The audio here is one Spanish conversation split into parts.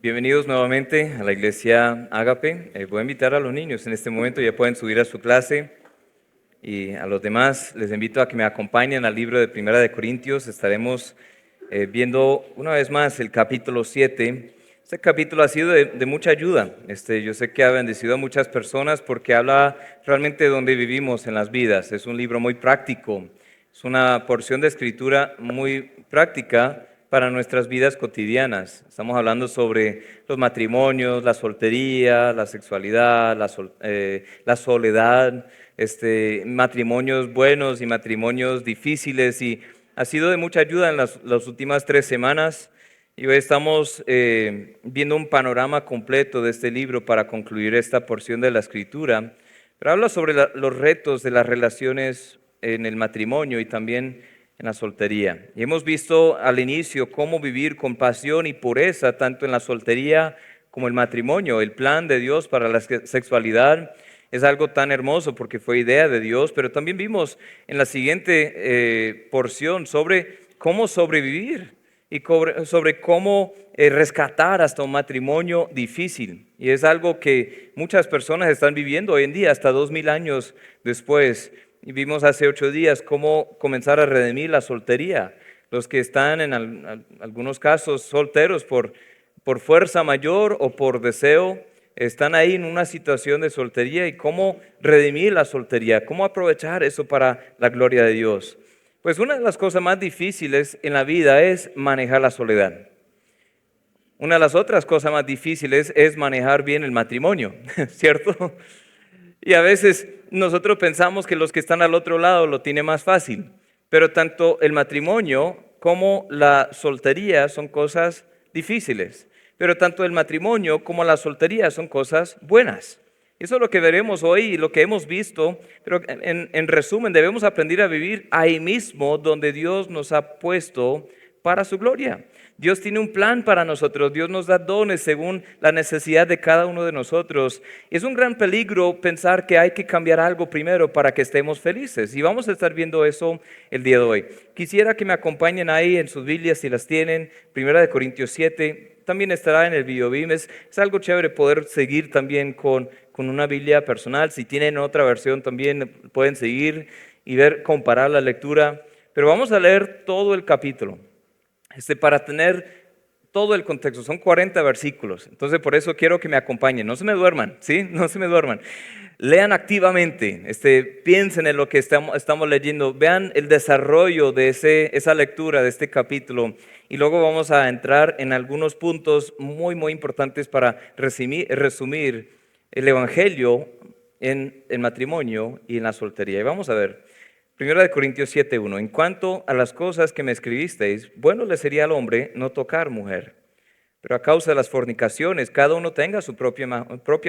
Bienvenidos nuevamente a la iglesia Ágape. Voy a invitar a los niños en este momento, ya pueden subir a su clase, y a los demás les invito a que me acompañen al libro de Primera de Corintios. Estaremos viendo una vez más el capítulo 7. Este capítulo ha sido de mucha ayuda. Yo sé que ha bendecido a muchas personas porque habla realmente de donde vivimos en las vidas. Es un libro muy práctico, es una porción de escritura muy práctica para nuestras vidas cotidianas. Estamos hablando sobre los matrimonios, la soltería, la sexualidad, la soledad, matrimonios buenos y matrimonios difíciles, y ha sido de mucha ayuda en las últimas 3 semanas. Y hoy estamos viendo un panorama completo de este libro para concluir esta porción de la escritura. Pero habla sobre los retos de las relaciones en el matrimonio y también en la soltería. Y hemos visto al inicio cómo vivir con pasión y pureza tanto en la soltería como el matrimonio. El plan de Dios para la sexualidad es algo tan hermoso porque fue idea de Dios, pero también vimos en la siguiente porción sobre cómo sobrevivir y sobre cómo rescatar hasta un matrimonio difícil. Y es algo que muchas personas están viviendo hoy en día, hasta 2000 años después. Y vimos hace 8 días cómo comenzar a redimir la soltería. Los que están en algunos casos solteros por fuerza mayor o por deseo, están ahí en una situación de soltería, y cómo redimir la soltería, cómo aprovechar eso para la gloria de Dios. Pues una de las cosas más difíciles en la vida es manejar la soledad. Una de las otras cosas más difíciles es manejar bien el matrimonio, ¿cierto? Y a veces nosotros pensamos que los que están al otro lado lo tienen más fácil, pero tanto el matrimonio como la soltería son cosas difíciles, pero tanto el matrimonio como la soltería son cosas buenas. Eso es lo que veremos hoy y lo que hemos visto, pero en resumen debemos aprender a vivir ahí mismo donde Dios nos ha puesto para su gloria. Dios tiene un plan para nosotros, Dios nos da dones según la necesidad de cada uno de nosotros. Es un gran peligro pensar que hay que cambiar algo primero para que estemos felices, y vamos a estar viendo eso el día de hoy. Quisiera que me acompañen ahí en sus Biblias si las tienen, Primera de Corintios 7, también estará en el video. Es algo chévere poder seguir también con una Biblia personal. Si tienen otra versión también pueden seguir y comparar la lectura, pero vamos a leer todo el capítulo. Para tener todo el contexto, son 40 versículos, entonces por eso quiero que me acompañen, no se me duerman, ¿sí? No se me duerman. Lean activamente, piensen en lo que estamos leyendo, vean el desarrollo de esa lectura de este capítulo, y luego vamos a entrar en algunos puntos muy, muy importantes para resumir el Evangelio en el matrimonio y en la soltería. Y vamos a ver. Primera de Corintios 7:1. En cuanto a las cosas que me escribisteis, bueno le sería al hombre no tocar mujer. Pero a causa de las fornicaciones, cada uno tenga su propia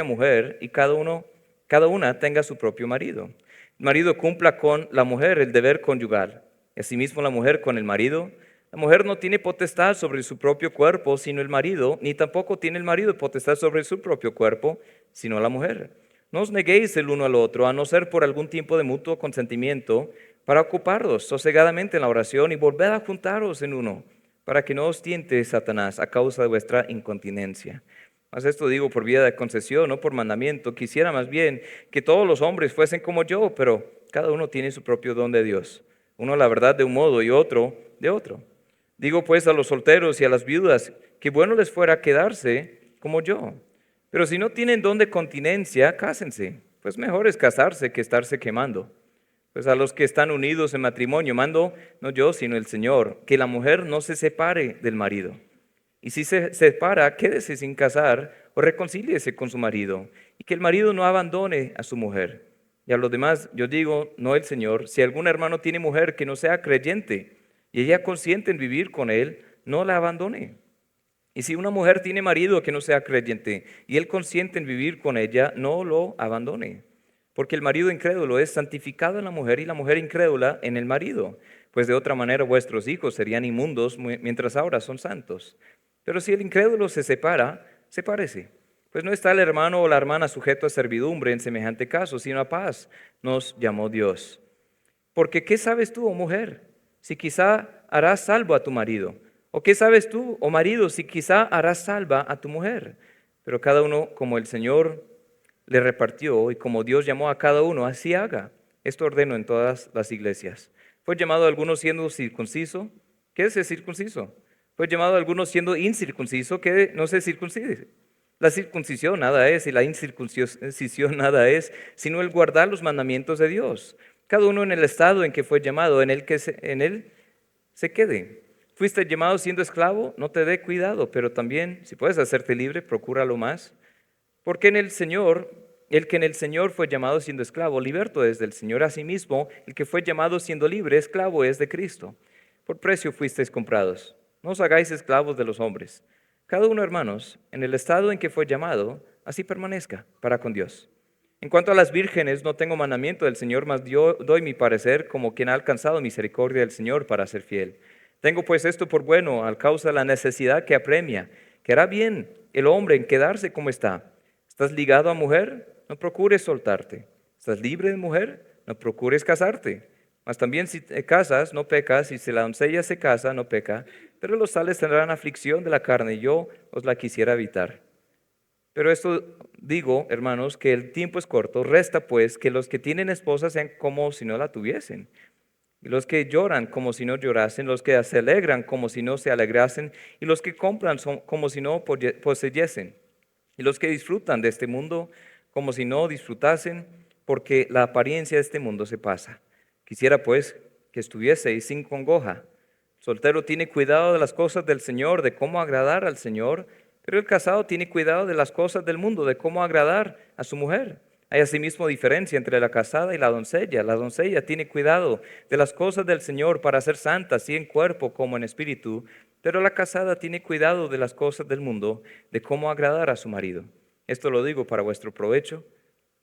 mujer, y cada una tenga su propio marido. El marido cumpla con la mujer el deber conyugal, y asimismo la mujer con el marido. La mujer no tiene potestad sobre su propio cuerpo, sino el marido, ni tampoco tiene el marido potestad sobre su propio cuerpo, sino la mujer. No os neguéis el uno al otro, a no ser por algún tiempo de mutuo consentimiento, para ocuparos sosegadamente en la oración, y volved a juntaros en uno, para que no os tiente Satanás a causa de vuestra incontinencia. Mas esto digo por vía de concesión, no por mandamiento. Quisiera más bien que todos los hombres fuesen como yo, pero cada uno tiene su propio don de Dios. Uno la verdad de un modo y otro de otro. Digo pues a los solteros y a las viudas que bueno les fuera quedarse como yo. Pero si no tienen don de continencia, cásense, pues mejor es casarse que estarse quemando. Pues a los que están unidos en matrimonio, mando no yo, sino el Señor, que la mujer no se separe del marido. Y si se separa, quédese sin casar o reconcíliese con su marido, y que el marido no abandone a su mujer. Y a los demás yo digo, no el Señor, si algún hermano tiene mujer que no sea creyente y ella consiente en vivir con él, no la abandone. Y si una mujer tiene marido que no sea creyente y él consiente en vivir con ella, no lo abandone. Porque el marido incrédulo es santificado en la mujer y la mujer incrédula en el marido. Pues de otra manera vuestros hijos serían inmundos mientras ahora son santos. Pero si el incrédulo se separa, sepárese. Pues no está el hermano o la hermana sujeto a servidumbre en semejante caso, sino a paz nos llamó Dios. Porque ¿qué sabes tú, oh mujer? Si quizá harás salvo a tu marido, ¿O qué sabes tú, oh marido, si quizá harás salva a tu mujer? Pero cada uno como el Señor le repartió y como Dios llamó a cada uno, así haga. Esto ordeno en todas las iglesias. ¿Fue llamado a algunos siendo circunciso? ¿Qué es el circunciso? ¿Fue llamado a algunos siendo incircunciso? ¿Qué no se circuncide? La circuncisión nada es y la incircuncisión nada es, sino el guardar los mandamientos de Dios. Cada uno en el estado en que fue llamado, en él se quede. Fuiste llamado siendo esclavo, no te dé cuidado, pero también, si puedes hacerte libre, procúralo más. Porque en el Señor, el que en el Señor fue llamado siendo esclavo, liberto es del Señor. Asimismo, el que fue llamado siendo libre, esclavo es de Cristo. Por precio fuisteis comprados. No os hagáis esclavos de los hombres. Cada uno, hermanos, en el estado en que fue llamado, así permanezca para con Dios. En cuanto a las vírgenes, no tengo mandamiento del Señor, mas yo doy mi parecer como quien ha alcanzado misericordia del Señor para ser fiel. Tengo pues esto por bueno, al causa de la necesidad que apremia, que hará bien el hombre en quedarse como está. ¿Estás ligado a mujer? No procures soltarte. ¿Estás libre de mujer? No procures casarte. Mas también si te casas, no pecas, y si la doncella se casa, no peca. Pero los tales tendrán aflicción de la carne, y yo os la quisiera evitar. Pero esto digo, hermanos, que el tiempo es corto. Resta pues que los que tienen esposa sean como si no la tuviesen, y los que lloran como si no llorasen, los que se alegran como si no se alegrasen, y los que compran como si no poseyesen, y los que disfrutan de este mundo como si no disfrutasen, porque la apariencia de este mundo se pasa. Quisiera pues que estuvieseis sin congoja. El soltero tiene cuidado de las cosas del Señor, de cómo agradar al Señor, pero el casado tiene cuidado de las cosas del mundo, de cómo agradar a su mujer. Hay asimismo diferencia entre la casada y la doncella. La doncella tiene cuidado de las cosas del Señor para ser santa, así en cuerpo como en espíritu, pero la casada tiene cuidado de las cosas del mundo, de cómo agradar a su marido. Esto lo digo para vuestro provecho,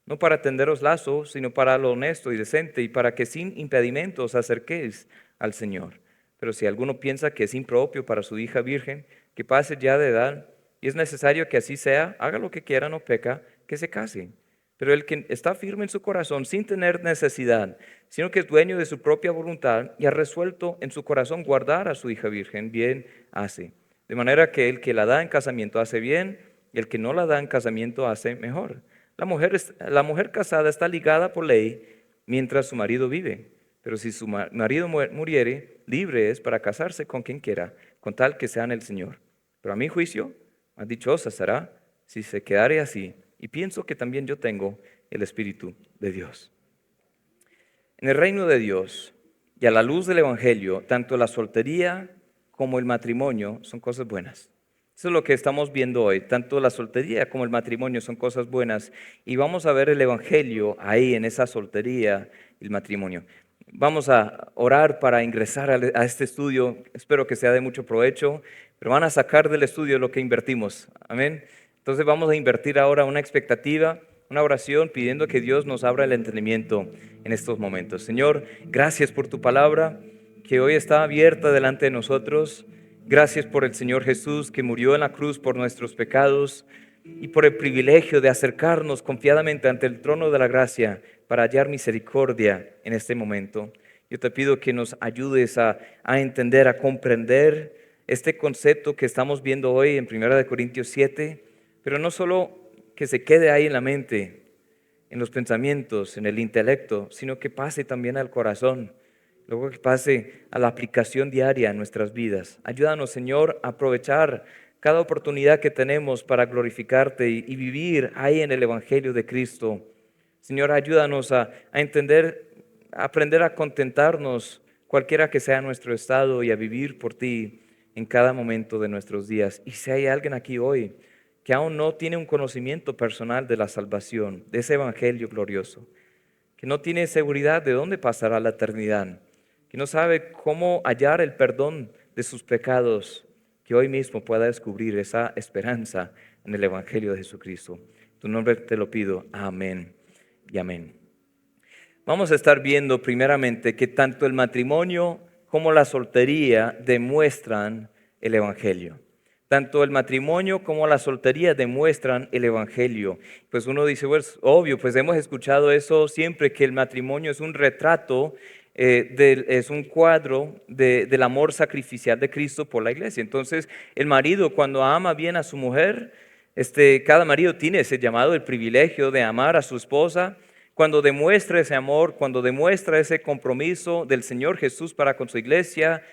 no para tenderos lazo, sino para lo honesto y decente, y para que sin impedimento os acerquéis al Señor. Pero si alguno piensa que es impropio para su hija virgen, que pase ya de edad, y es necesario que así sea, haga lo que quiera, no peca, que se case. Pero el que está firme en su corazón sin tener necesidad, sino que es dueño de su propia voluntad y ha resuelto en su corazón guardar a su hija virgen, bien hace. De manera que el que la da en casamiento hace bien, y el que no la da en casamiento hace mejor. La mujer casada está ligada por ley mientras su marido vive, pero si su marido muriere, libre es para casarse con quien quiera, con tal que sea en el Señor. Pero a mi juicio, más dichosa será si se quedare así, y pienso que también yo tengo el Espíritu de Dios. En el reino de Dios y a la luz del Evangelio, tanto la soltería como el matrimonio son cosas buenas. Eso es lo que estamos viendo hoy. Tanto la soltería como el matrimonio son cosas buenas. Y vamos a ver el Evangelio ahí en esa soltería y el matrimonio. Vamos a orar para ingresar a este estudio. Espero que sea de mucho provecho, pero van a sacar del estudio lo que invertimos. Amén. Entonces vamos a invertir ahora una expectativa, una oración pidiendo que Dios nos abra el entendimiento en estos momentos. Señor, gracias por tu palabra que hoy está abierta delante de nosotros. Gracias por el Señor Jesús que murió en la cruz por nuestros pecados y por el privilegio de acercarnos confiadamente ante el trono de la gracia para hallar misericordia en este momento. Yo te pido que nos ayudes a entender, a comprender este concepto que estamos viendo hoy en 1 Corintios 7, pero no solo que se quede ahí en la mente, en los pensamientos, en el intelecto, sino que pase también al corazón. Luego que pase a la aplicación diaria en nuestras vidas. Ayúdanos, Señor, a aprovechar cada oportunidad que tenemos para glorificarte y vivir ahí en el Evangelio de Cristo. Señor, ayúdanos a entender, a aprender a contentarnos cualquiera que sea nuestro estado y a vivir por ti en cada momento de nuestros días. Y si hay alguien aquí hoy que aún no tiene un conocimiento personal de la salvación, de ese Evangelio glorioso, que no tiene seguridad de dónde pasará la eternidad, que no sabe cómo hallar el perdón de sus pecados, que hoy mismo pueda descubrir esa esperanza en el Evangelio de Jesucristo. En tu nombre te lo pido. Amén y amén. Vamos a estar viendo primeramente que tanto el matrimonio como la soltería demuestran el Evangelio. Tanto el matrimonio como la soltería demuestran el Evangelio. Pues uno dice, pues obvio, pues hemos escuchado eso siempre, que el matrimonio es un retrato es un cuadro del amor sacrificial de Cristo por la iglesia. Entonces, el marido cuando ama bien a su mujer, cada marido tiene ese llamado, el privilegio de amar a su esposa. Cuando demuestra ese amor, cuando demuestra ese compromiso del Señor Jesús para con su iglesia,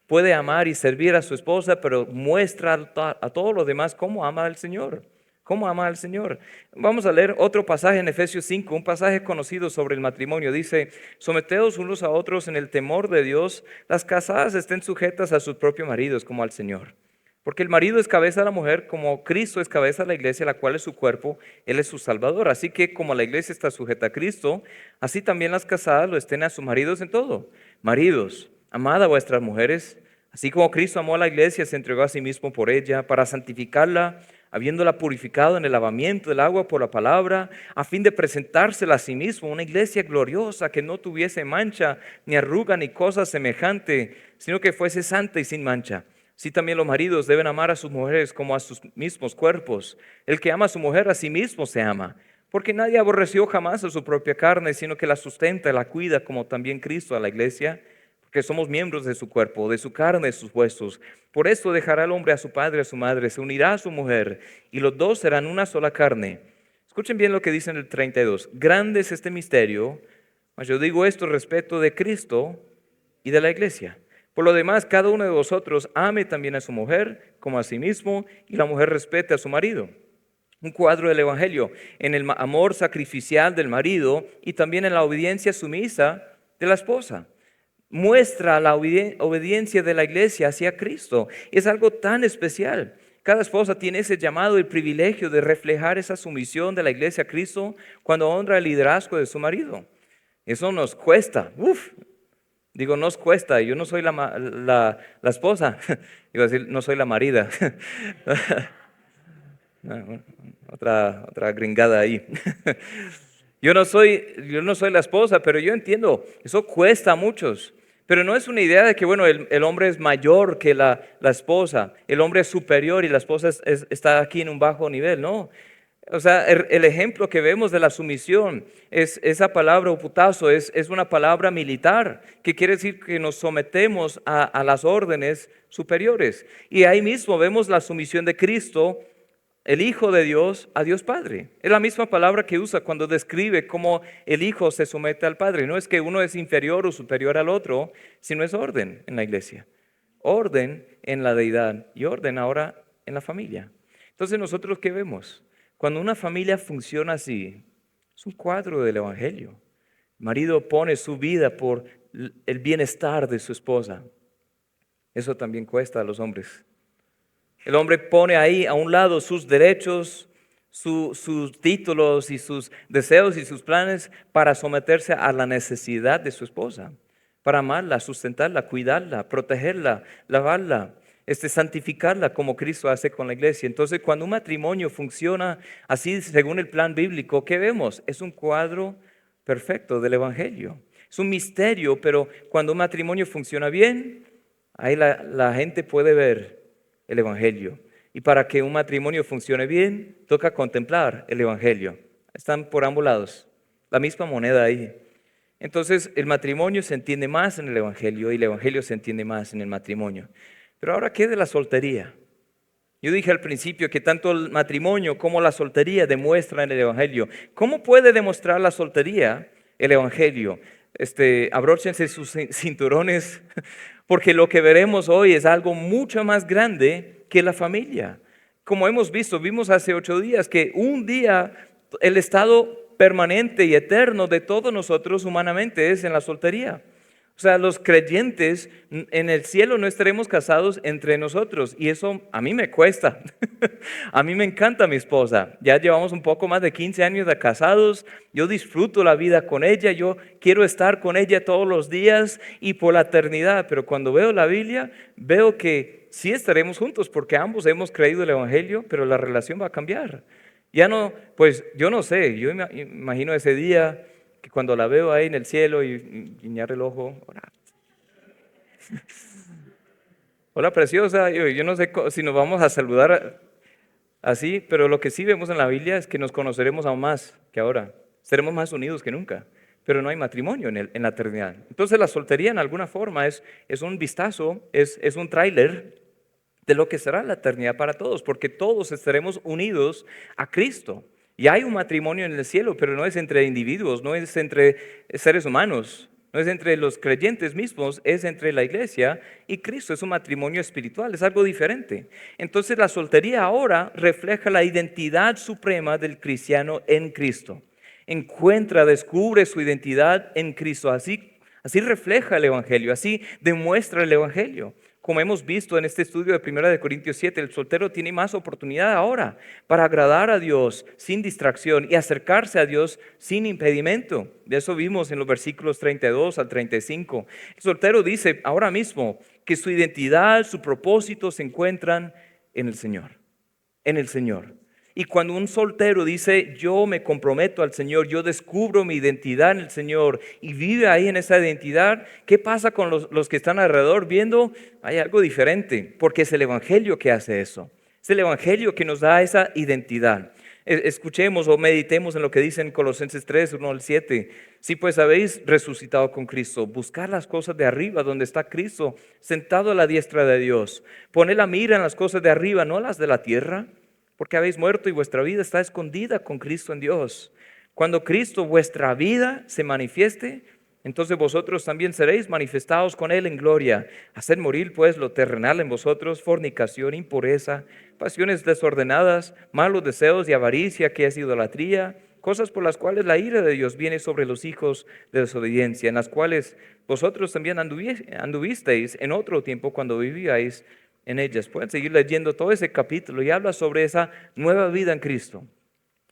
puede amar y servir a su esposa, pero muestra a todos los demás cómo ama al Señor. ¿Cómo ama al Señor? Vamos a leer otro pasaje en Efesios 5, un pasaje conocido sobre el matrimonio. Dice, someteos unos a otros en el temor de Dios, las casadas estén sujetas a sus propios maridos como al Señor. Porque el marido es cabeza de la mujer, como Cristo es cabeza de la iglesia, la cual es su cuerpo, Él es su Salvador. Así que como la iglesia está sujeta a Cristo, así también las casadas lo estén a sus maridos en todo. Maridos, amad a vuestras mujeres, así como Cristo amó a la iglesia, se entregó a sí mismo por ella, para santificarla, habiéndola purificado en el lavamiento del agua por la palabra, a fin de presentársela a sí mismo, una iglesia gloriosa que no tuviese mancha, ni arruga, ni cosa semejante, sino que fuese santa y sin mancha. Así también los maridos deben amar a sus mujeres como a sus mismos cuerpos. El que ama a su mujer a sí mismo se ama, porque nadie aborreció jamás a su propia carne, sino que la sustenta y la cuida, como también Cristo a la iglesia, porque somos miembros de su cuerpo, de su carne, de sus huesos. Por esto dejará el hombre a su padre y a su madre, se unirá a su mujer, y los dos serán una sola carne. Escuchen bien lo que dice en el 32. Grande es este misterio, mas yo digo esto respecto de Cristo y de la iglesia. Por lo demás, cada uno de vosotros ame también a su mujer como a sí mismo, y la mujer respete a su marido. Un cuadro del Evangelio en el amor sacrificial del marido y también en la obediencia sumisa de la esposa. Muestra la obediencia de la iglesia hacia Cristo. Es algo tan especial. Cada esposa tiene ese llamado y privilegio de reflejar esa sumisión de la iglesia a Cristo cuando honra el liderazgo de su marido. Eso nos cuesta. Digo, nos cuesta. Yo no soy la esposa. Iba a decir, no soy la marida. Otra gringada ahí. Yo no soy la esposa, pero yo entiendo, eso cuesta a muchos. Pero no es una idea de que, bueno, el hombre es mayor que la esposa, el hombre es superior y la esposa está aquí en un bajo nivel, no. O sea, el ejemplo que vemos de la sumisión es esa palabra oputazo, es una palabra militar, que quiere decir que nos sometemos a las órdenes superiores. Y ahí mismo vemos la sumisión de Cristo, el Hijo de Dios, a Dios Padre. Es la misma palabra que usa cuando describe cómo el Hijo se somete al Padre. No es que uno es inferior o superior al otro, sino es orden en la iglesia. Orden en la deidad y orden ahora en la familia. Entonces, ¿nosotros qué vemos? Cuando una familia funciona así, es un cuadro del Evangelio. El marido pone su vida por el bienestar de su esposa. Eso también cuesta a los hombres. El hombre pone ahí a un lado sus derechos, sus títulos y sus deseos y sus planes para someterse a la necesidad de su esposa, para amarla, sustentarla, cuidarla, protegerla, lavarla, santificarla como Cristo hace con la iglesia. Entonces, cuando un matrimonio funciona así según el plan bíblico, ¿qué vemos? Es un cuadro perfecto del Evangelio. Es un misterio, pero cuando un matrimonio funciona bien, ahí la gente puede ver el Evangelio. Y para que un matrimonio funcione bien, toca contemplar el Evangelio. Están por ambos lados, la misma moneda ahí. Entonces, el matrimonio se entiende más en el Evangelio y el Evangelio se entiende más en el matrimonio. Pero ahora, ¿qué de la soltería? Yo dije al principio que tanto el matrimonio como la soltería demuestran el Evangelio. ¿Cómo puede demostrar la soltería el Evangelio? Abróchense sus cinturones, porque lo que veremos hoy es algo mucho más grande que la familia. Como hemos visto, vimos hace 8 días que un día el estado permanente y eterno de todos nosotros humanamente es en la soltería. O sea, los creyentes en el cielo no estaremos casados entre nosotros y eso a mí me cuesta. A mí me encanta mi esposa. Ya llevamos un poco más de 15 años de casados. Yo disfruto la vida con ella. Yo quiero estar con ella todos los días y por la eternidad. Pero cuando veo la Biblia, veo que sí estaremos juntos porque ambos hemos creído el Evangelio, pero la relación va a cambiar. Ya no, pues yo no sé, yo imagino ese día que cuando la veo ahí en el cielo y guiñar el ojo, hola preciosa, yo no sé si nos vamos a saludar así, pero lo que sí vemos en la Biblia es que nos conoceremos aún más que ahora, seremos más unidos que nunca. pero no hay matrimonio en la eternidad. Entonces la soltería en alguna forma es un vistazo, es un tráiler de lo que será la eternidad para todos, porque todos estaremos unidos a Cristo. Y hay un matrimonio en el cielo, pero no es entre individuos, no es entre seres humanos, no es entre los creyentes mismos, es entre la iglesia y Cristo. Es un matrimonio espiritual, es algo diferente. Entonces la soltería ahora refleja la identidad suprema del cristiano en Cristo. Descubre su identidad en Cristo. Así refleja el Evangelio, así demuestra el Evangelio. Como hemos visto en este estudio de 1 Corintios 7, el soltero tiene más oportunidad ahora para agradar a Dios sin distracción y acercarse a Dios sin impedimento. De eso vimos en los versículos 32 al 35. El soltero dice ahora mismo que su identidad, su propósito se encuentran en el Señor. En el Señor. Y cuando un soltero dice, yo me comprometo al Señor, yo descubro mi identidad en el Señor y vive ahí en esa identidad, ¿qué pasa con los que están alrededor viendo? Hay algo diferente, porque es el Evangelio que hace eso. Es el Evangelio que nos da esa identidad. Escuchemos o meditemos en lo que dice en Colosenses 3, 1 al 7. Si pues habéis resucitado con Cristo, buscar las cosas de arriba donde está Cristo, sentado a la diestra de Dios. Poned la mira en las cosas de arriba, no las de la tierra, porque habéis muerto y vuestra vida está escondida con Cristo en Dios. Cuando Cristo, vuestra vida, se manifieste, entonces vosotros también seréis manifestados con Él en gloria. Haced morir pues lo terrenal en vosotros, fornicación, impureza, pasiones desordenadas, malos deseos y avaricia, que es idolatría, cosas por las cuales la ira de Dios viene sobre los hijos de desobediencia, en las cuales vosotros también anduvisteis en otro tiempo cuando vivíais en ellas. Pueden seguir leyendo todo ese capítulo y habla sobre esa nueva vida en Cristo.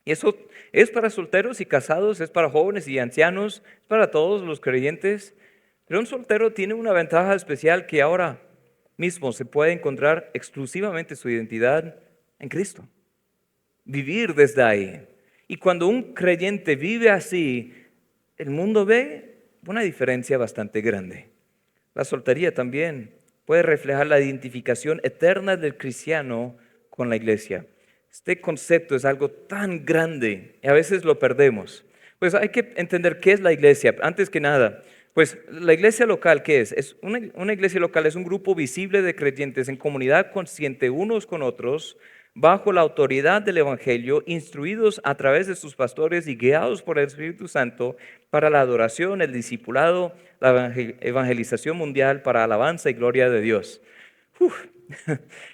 Y eso es para solteros y casados, es para jóvenes y ancianos, es para todos los creyentes. Pero un soltero tiene una ventaja especial, que ahora mismo se puede encontrar exclusivamente su identidad en Cristo. Vivir desde ahí. Y cuando un creyente vive así, el mundo ve una diferencia bastante grande. La soltería también puede reflejar la identificación eterna del cristiano con la iglesia. Este concepto es algo tan grande y a veces lo perdemos. Pues hay que entender qué es la iglesia. Antes que nada, pues la iglesia local, ¿qué es? Una iglesia local es un grupo visible de creyentes en comunidad consciente unos con otros, bajo la autoridad del Evangelio, instruidos a través de sus pastores y guiados por el Espíritu Santo para la adoración, el discipulado, la evangelización mundial, para alabanza y gloria de Dios. Uf,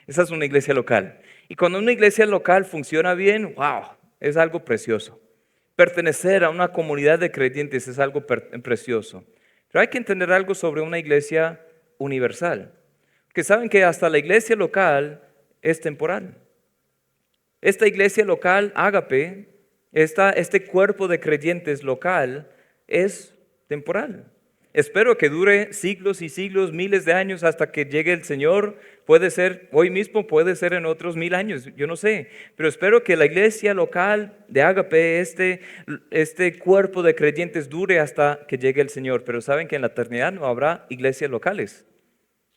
esa es una iglesia local. Y cuando una iglesia local funciona bien, wow, es algo precioso. Pertenecer a una comunidad de creyentes es algo precioso. Pero hay que entender algo sobre una iglesia universal. Que saben que hasta la iglesia local es temporal. Esta iglesia local, Ágape, este cuerpo de creyentes local es temporal. Espero que dure siglos y siglos, miles de años hasta que llegue el Señor. Puede ser hoy mismo, puede ser en otros 1000 años, yo no sé. Pero espero que la iglesia local de Ágape, este cuerpo de creyentes dure hasta que llegue el Señor. Pero saben que en la eternidad no habrá iglesias locales.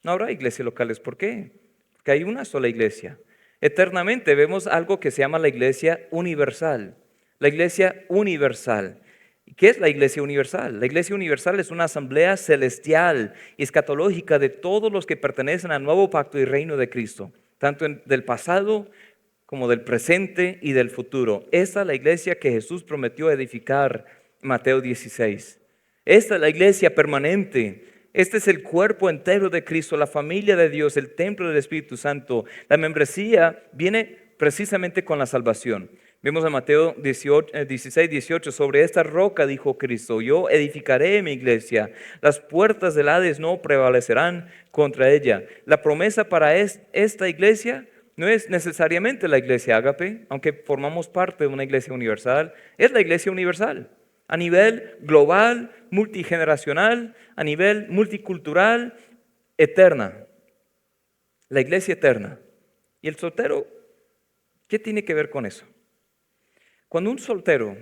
No habrá iglesias locales. ¿Por qué? Porque hay una sola iglesia. Eternamente vemos algo que se llama la iglesia universal. La iglesia universal. ¿Qué es la iglesia universal? La iglesia universal es una asamblea celestial y escatológica de todos los que pertenecen al nuevo pacto y reino de Cristo, tanto del pasado como del presente y del futuro. Esta es la iglesia que Jesús prometió edificar en Mateo 16. Esta es la iglesia permanente. Este es el cuerpo entero de Cristo, la familia de Dios, el templo del Espíritu Santo. La membresía viene precisamente con la salvación. Vemos en Mateo 16, 18, sobre esta roca dijo Cristo, yo edificaré mi iglesia, las puertas del Hades no prevalecerán contra ella. La promesa para esta iglesia no es necesariamente la iglesia Ágape, aunque formamos parte de una iglesia universal, es la iglesia universal. A nivel global, multigeneracional, a nivel multicultural, eterna. La iglesia eterna. ¿Y el soltero qué tiene que ver con eso? Cuando un soltero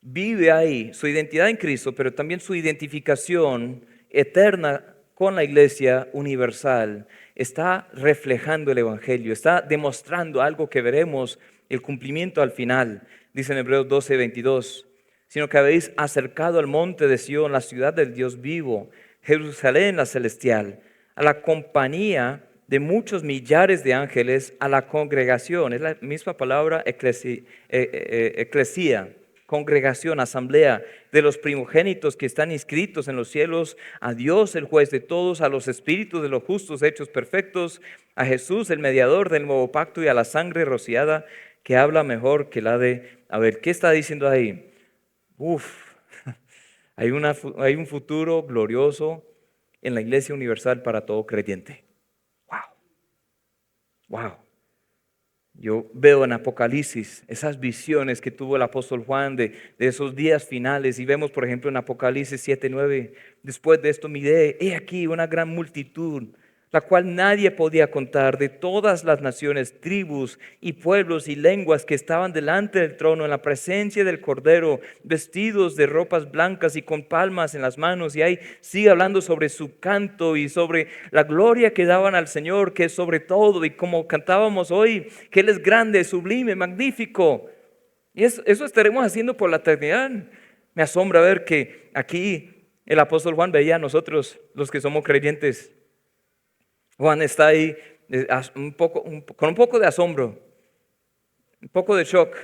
vive ahí su identidad en Cristo, pero también su identificación eterna con la iglesia universal, está reflejando el Evangelio, está demostrando algo que veremos el cumplimiento al final. Dice en Hebreos 12, 22. sino que habéis acercado al monte de Sión, la ciudad del Dios vivo, Jerusalén la celestial, a la compañía de muchos millares de ángeles, a la congregación, es la misma palabra eclesía, congregación, asamblea de los primogénitos que están inscritos en los cielos, a Dios el juez de todos, a los espíritus de los justos hechos perfectos, a Jesús el mediador del nuevo pacto y a la sangre rociada que habla mejor que la de... A ver, ¿qué está diciendo ahí? Hay un futuro glorioso en la Iglesia Universal para todo creyente. Wow. Yo veo en Apocalipsis esas visiones que tuvo el apóstol Juan de esos días finales, y vemos por ejemplo en Apocalipsis 7:9, después de esto miré, he aquí una gran multitud, la cual nadie podía contar, de todas las naciones, tribus y pueblos y lenguas que estaban delante del trono en la presencia del Cordero, vestidos de ropas blancas y con palmas en las manos. Y ahí sigue hablando sobre su canto y sobre la gloria que daban al Señor, que es sobre todo, y como cantábamos hoy, que Él es grande, sublime, magnífico. Y eso estaremos haciendo por la eternidad. Me asombra ver que aquí el apóstol Juan veía a nosotros, los que somos creyentes. Juan está ahí con un poco de asombro, un poco de shock,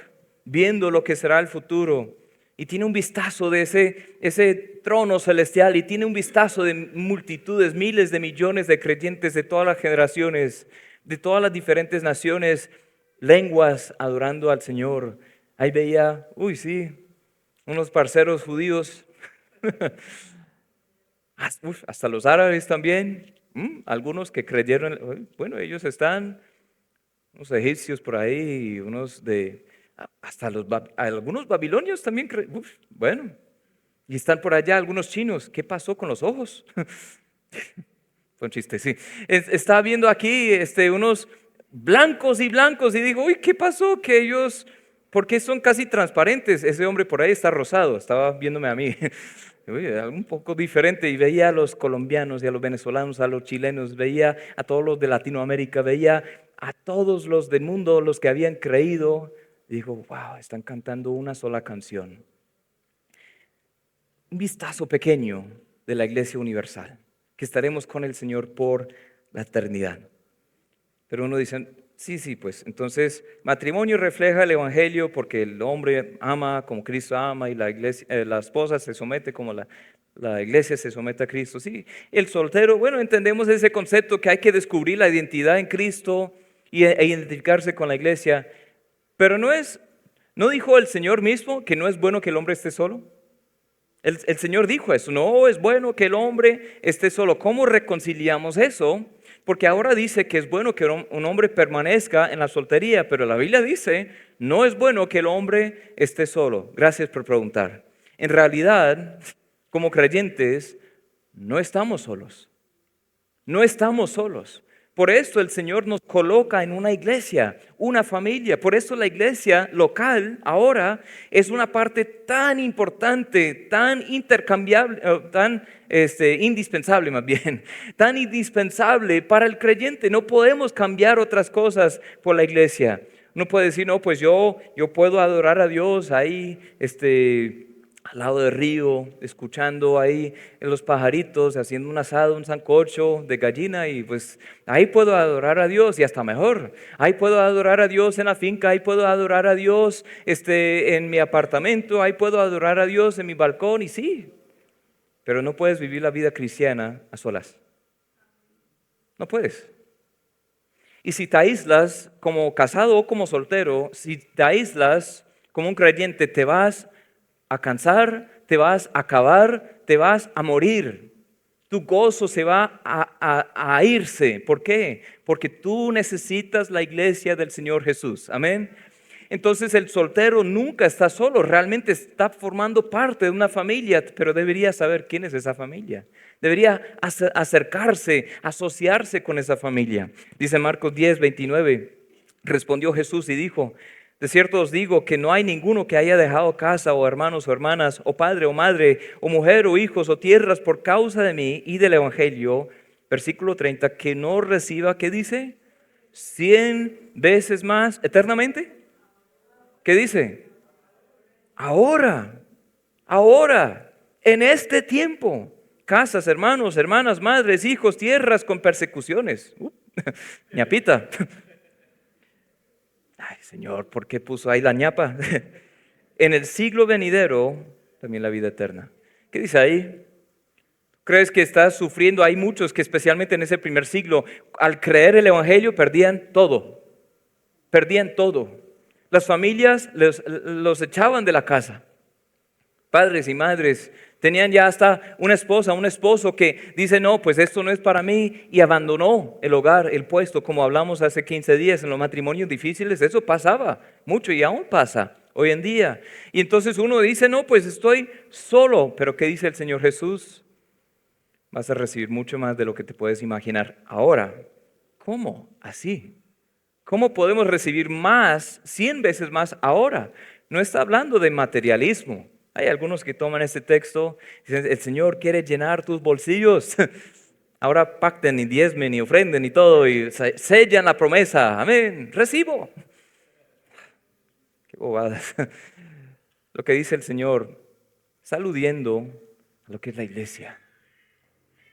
viendo lo que será el futuro. Y tiene un vistazo de ese trono celestial, y tiene un vistazo de multitudes, miles de millones de creyentes de todas las generaciones, de todas las diferentes naciones, lenguas, adorando al Señor. Ahí veía, unos parceros judíos, hasta los árabes también. Algunos que creyeron, bueno, ellos están, unos egipcios por ahí, hasta algunos babilonios también, bueno, y están por allá algunos chinos. ¿Qué pasó con los ojos? Fue un chiste, sí. Estaba viendo aquí unos blancos y digo, ¿qué pasó? Que ellos, ¿por qué son casi transparentes? Ese hombre por ahí está rosado, estaba viéndome a mí. Un poco diferente, y veía a los colombianos y a los venezolanos, a los chilenos, veía a todos los de Latinoamérica, veía a todos los del mundo, los que habían creído. Y digo, wow, están cantando una sola canción. Un vistazo pequeño de la Iglesia Universal, que estaremos con el Señor por la eternidad. Pero uno dice, sí, pues entonces matrimonio refleja el Evangelio, porque el hombre ama como Cristo ama, y la iglesia, la esposa se somete como la iglesia se somete a Cristo. Sí, el soltero, bueno, entendemos ese concepto que hay que descubrir la identidad en Cristo e identificarse con la iglesia. Pero ¿no dijo el Señor mismo que no es bueno que el hombre esté solo? El Señor dijo eso, no es bueno que el hombre esté solo. ¿Cómo reconciliamos eso? Porque ahora dice que es bueno que un hombre permanezca en la soltería, pero la Biblia dice, no es bueno que el hombre esté solo. Gracias por preguntar. En realidad, como creyentes, no estamos solos. No estamos solos. Por esto el Señor nos coloca en una iglesia, una familia. Por eso la iglesia local ahora es una parte tan importante, tan intercambiable, tan indispensable más bien, tan indispensable para el creyente. No podemos cambiar otras cosas por la iglesia. Uno puede decir, no, pues yo puedo adorar a Dios ahí, al lado del río, escuchando ahí los pajaritos, haciendo un asado, un sancocho de gallina, y pues ahí puedo adorar a Dios, y hasta mejor. Ahí puedo adorar a Dios en la finca, ahí puedo adorar a Dios en mi apartamento, ahí puedo adorar a Dios en mi balcón, y sí, pero no puedes vivir la vida cristiana a solas. No puedes. Y si te aíslas como casado o como soltero, si te aíslas como un creyente, te vas a cansar, te vas a acabar, te vas a morir. Tu gozo se va a irse. ¿Por qué? Porque tú necesitas la iglesia del Señor Jesús. Amén. Entonces el soltero nunca está solo, realmente está formando parte de una familia, pero debería saber quién es esa familia. Debería acercarse, asociarse con esa familia. Dice Marcos 10:29, respondió Jesús y dijo, de cierto os digo que no hay ninguno que haya dejado casa o hermanos o hermanas o padre o madre o mujer o hijos o tierras por causa de mí y del Evangelio, versículo 30, que no reciba, ¿qué dice? 100 veces más eternamente. ¿Qué dice? Ahora. ahora, en este tiempo, casas, hermanos, hermanas, madres, hijos, tierras con persecuciones. Ñapita. Ay, Señor, ¿por qué puso ahí la ñapa? En el siglo venidero, también la vida eterna. ¿Qué dice ahí? ¿Crees que estás sufriendo? Hay muchos que especialmente en ese primer siglo, al creer el Evangelio, perdían todo. Perdían todo. Las familias los echaban de la casa. Padres y madres tenían ya hasta una esposa, un esposo que dice, no, pues esto no es para mí, y abandonó el hogar, el puesto, como hablamos hace 15 días en los matrimonios difíciles. Eso pasaba mucho y aún pasa hoy en día. Y entonces uno dice, no, pues estoy solo. Pero ¿qué dice el Señor Jesús? Vas a recibir mucho más de lo que te puedes imaginar. Ahora, ¿cómo? Así. ¿Cómo podemos recibir más, 100 veces más ahora? No está hablando de materialismo. Hay algunos que toman este texto y dicen, el Señor quiere llenar tus bolsillos. Ahora pacten y diezmen y ofrenden y todo y sellan la promesa. Amén, recibo. Qué bobadas. Lo que dice el Señor está aludiendo a lo que es la iglesia.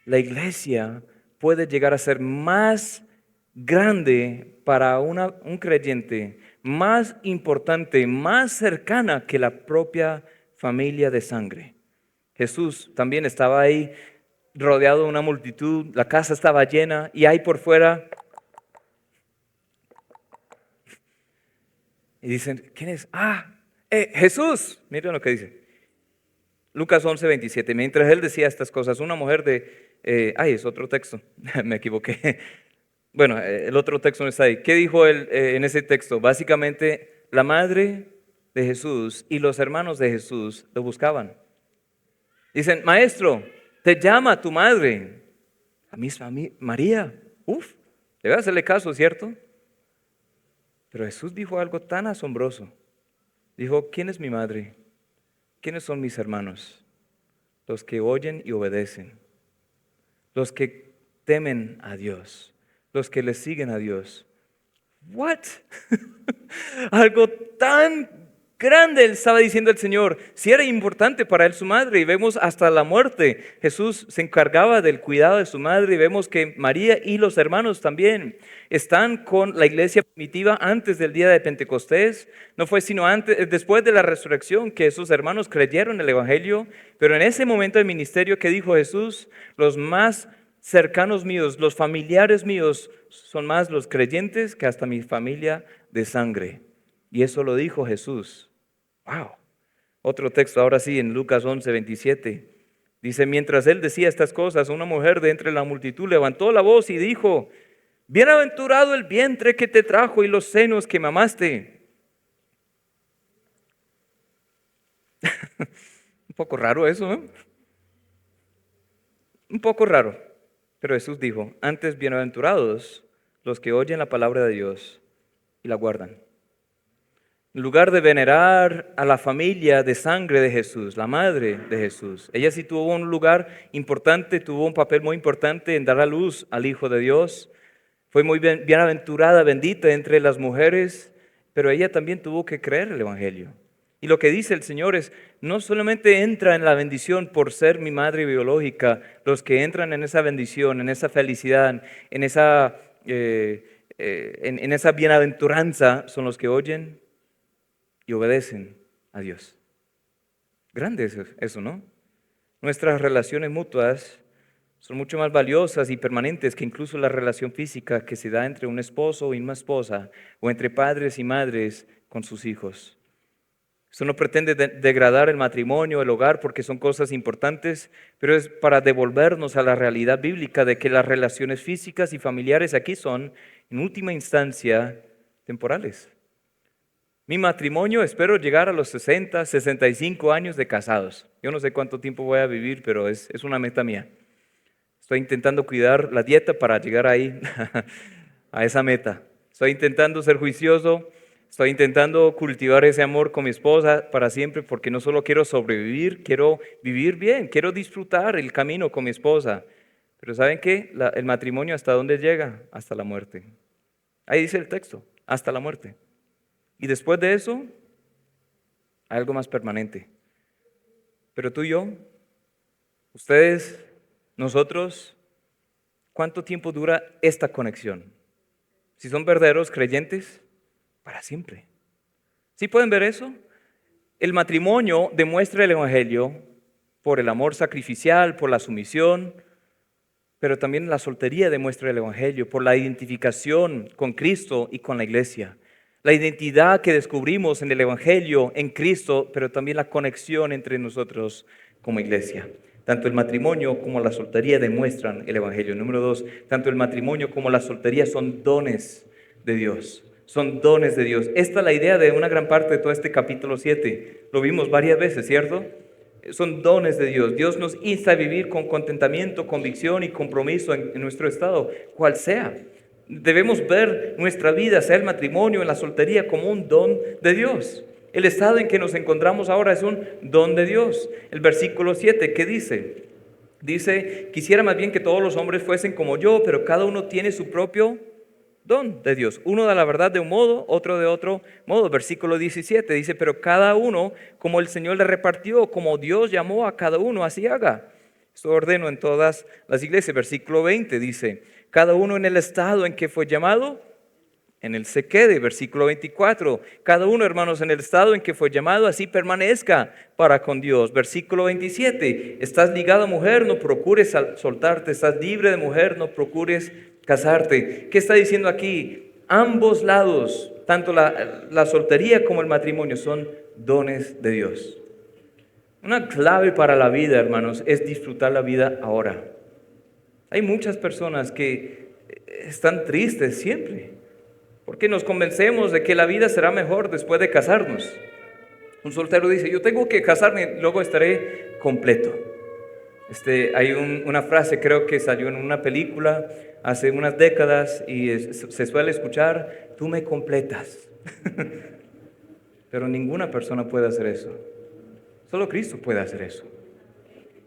La iglesia puede llegar a ser más grande para un creyente, más importante, más cercana que la propia familia de sangre. Jesús también estaba ahí rodeado de una multitud, la casa estaba llena y ahí por fuera. Y dicen, ¿quién es? Jesús. Miren lo que dice. Lucas 11:27. Mientras él decía estas cosas, una mujer es otro texto, me equivoqué. Bueno, el otro texto no está ahí. ¿Qué dijo él en ese texto? Básicamente, la madre de Jesús y los hermanos de Jesús lo buscaban. Dicen, maestro, te llama tu madre. La misma María. Debe hacerle caso, ¿cierto? Pero Jesús dijo algo tan asombroso. Dijo, ¿quién es mi madre? ¿Quiénes son mis hermanos? Los que oyen y obedecen. Los que temen a Dios. Los que le siguen a Dios. ¿What? Algo tan grande estaba diciendo el Señor. Si era importante para él su madre, y vemos hasta la muerte. Jesús se encargaba del cuidado de su madre, y vemos que María y los hermanos también están con la iglesia primitiva antes del día de Pentecostés. No fue sino después de la resurrección que sus hermanos creyeron el Evangelio, pero en ese momento del ministerio, ¿qué dijo Jesús? Los más cercanos míos, los familiares míos, son más los creyentes que hasta mi familia de sangre. Y eso lo dijo Jesús. ¡Wow! Otro texto, ahora sí, en Lucas 11:27. Dice, mientras él decía estas cosas, una mujer de entre la multitud levantó la voz y dijo, bienaventurado el vientre que te trajo y los senos que mamaste. Un poco raro eso, ¿no? Un poco raro. Pero Jesús dijo, antes bienaventurados los que oyen la palabra de Dios y la guardan. En lugar de venerar a la familia de sangre de Jesús, la madre de Jesús, ella sí tuvo un lugar importante, tuvo un papel muy importante en dar a luz al Hijo de Dios. Fue muy bienaventurada, bendita entre las mujeres, pero ella también tuvo que creer el Evangelio. Y lo que dice el Señor es, no solamente entra en la bendición por ser mi madre biológica, los que entran en esa bendición, en esa felicidad, en esa bienaventuranza, son los que oyen y obedecen a Dios. Grande eso, ¿no? Nuestras relaciones mutuas son mucho más valiosas y permanentes que incluso la relación física que se da entre un esposo y una esposa, o entre padres y madres con sus hijos. Esto no pretende degradar el matrimonio, el hogar, porque son cosas importantes, pero es para devolvernos a la realidad bíblica de que las relaciones físicas y familiares aquí son, en última instancia, temporales. Mi matrimonio, espero llegar a los 60, 65 años de casados. Yo no sé cuánto tiempo voy a vivir, pero es una meta mía. Estoy intentando cuidar la dieta para llegar ahí, a esa meta. Estoy intentando ser juicioso. Estoy intentando cultivar ese amor con mi esposa para siempre, porque no solo quiero sobrevivir, quiero vivir bien, quiero disfrutar el camino con mi esposa. Pero ¿saben qué? El matrimonio, ¿hasta dónde llega? Hasta la muerte. Ahí dice el texto, hasta la muerte. Y después de eso, algo más permanente. Pero tú y yo, ustedes, nosotros, ¿cuánto tiempo dura esta conexión? Si son verdaderos creyentes, para siempre. ¿Sí pueden ver eso? El matrimonio demuestra el Evangelio por el amor sacrificial, por la sumisión, pero también la soltería demuestra el Evangelio por la identificación con Cristo y con la iglesia. La identidad que descubrimos en el Evangelio, en Cristo, pero también la conexión entre nosotros como iglesia. Tanto el matrimonio como la soltería demuestran el Evangelio. Número 2, tanto el matrimonio como la soltería son dones de Dios. Son dones de Dios. Esta es la idea de una gran parte de todo este capítulo 7. Lo vimos varias veces, ¿cierto? Son dones de Dios. Dios nos insta a vivir con contentamiento, convicción y compromiso en nuestro estado, cual sea. Debemos ver nuestra vida, sea el matrimonio, en la soltería, como un don de Dios. El estado en que nos encontramos ahora es un don de Dios. El versículo 7, ¿qué dice? Dice, quisiera más bien que todos los hombres fuesen como yo, pero cada uno tiene su propio don de Dios. Uno da la verdad de un modo, otro de otro modo. Versículo 17 dice, pero cada uno como el Señor le repartió, como Dios llamó a cada uno, así haga. Esto ordeno en todas las iglesias. Versículo 20 dice, cada uno en el estado en que fue llamado, en él se quede. Versículo 24, cada uno, hermanos, en el estado en que fue llamado, así permanezca para con Dios. Versículo 27, estás ligado a mujer, no procures soltarte. Estás libre de mujer, no procures casarte. ¿Qué está diciendo aquí? Ambos lados, tanto la soltería como el matrimonio, son dones de Dios. Una clave para la vida, hermanos, es disfrutar la vida ahora. Hay muchas personas que están tristes siempre, porque nos convencemos de que la vida será mejor después de casarnos. Un soltero dice, yo tengo que casarme, luego estaré completo. Hay una frase, creo que salió en una película hace unas décadas y se suele escuchar, tú me completas. Pero ninguna persona puede hacer eso. Solo Cristo puede hacer eso.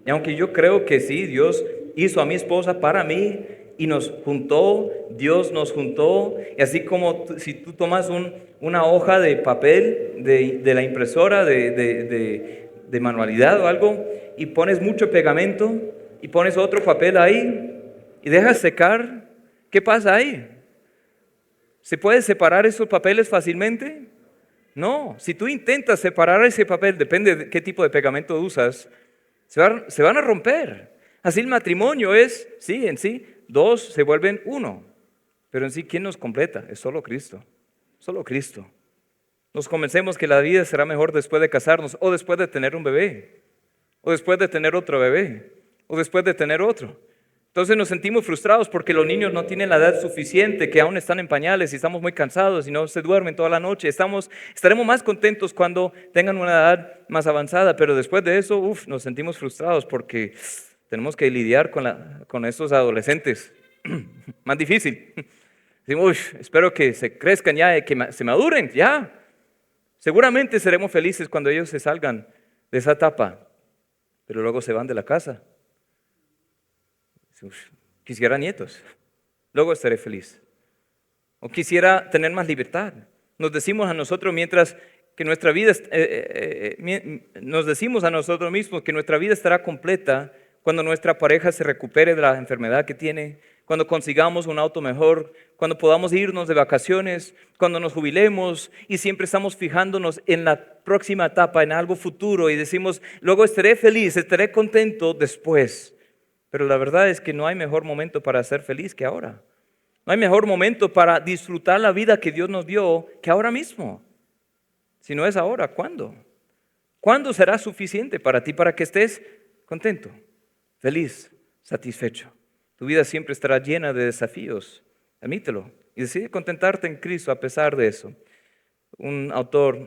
Y aunque yo creo que sí, Dios hizo a mi esposa para mí y nos juntó, Dios nos juntó, y así como si tú tomas una hoja de papel de la impresora de manualidad o algo y pones mucho pegamento y pones otro papel ahí y dejas secar, ¿qué pasa ahí? ¿Se puede separar esos papeles fácilmente? No, si tú intentas separar ese papel, depende de qué tipo de pegamento usas, se van a romper. Así el matrimonio es, sí, en sí, dos se vuelven uno. Pero en sí, ¿quién nos completa? Es solo Cristo. Solo Cristo. Nos convencemos que la vida será mejor después de casarnos, o después de tener un bebé, o después de tener otro bebé, o después de tener otro. Entonces nos sentimos frustrados porque los niños no tienen la edad suficiente, que aún están en pañales y estamos muy cansados y no se duermen toda la noche. Estaremos más contentos cuando tengan una edad más avanzada, pero después de eso, nos sentimos frustrados porque tenemos que lidiar con estos adolescentes. Más difícil. Decimos, espero que se crezcan ya, que se maduren ya. Seguramente seremos felices cuando ellos se salgan de esa etapa, pero luego se van de la casa. Quisiera nietos, luego estaré feliz. O quisiera tener más libertad. Nos decimos a nosotros mientras que nuestra vida, nos decimos a nosotros mismos que nuestra vida estará completa cuando nuestra pareja se recupere de la enfermedad que tiene, cuando consigamos un auto mejor, cuando podamos irnos de vacaciones, cuando nos jubilemos, y siempre estamos fijándonos en la próxima etapa, en algo futuro, y decimos, luego estaré feliz, estaré contento después. Pero la verdad es que no hay mejor momento para ser feliz que ahora. No hay mejor momento para disfrutar la vida que Dios nos dio que ahora mismo. Si no es ahora, ¿cuándo? ¿Cuándo será suficiente para ti para que estés contento, feliz, satisfecho? Tu vida siempre estará llena de desafíos, admítelo. Y decide contentarte en Cristo a pesar de eso. Un autor,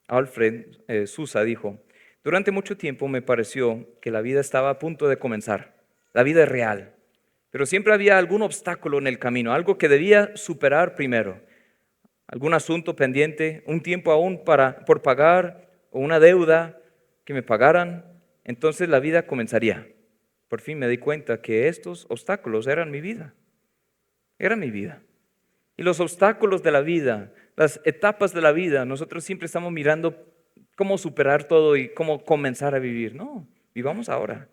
Alfred Sousa, dijo, durante mucho tiempo me pareció que la vida estaba a punto de comenzar, la vida es real, pero siempre había algún obstáculo en el camino, algo que debía superar primero, algún asunto pendiente, un tiempo aún por pagar o una deuda que me pagaran, entonces la vida comenzaría. Por fin me di cuenta que estos obstáculos eran mi vida, Y los obstáculos de la vida, las etapas de la vida, nosotros siempre estamos mirando cómo superar todo y cómo comenzar a vivir. No, vivamos ahora.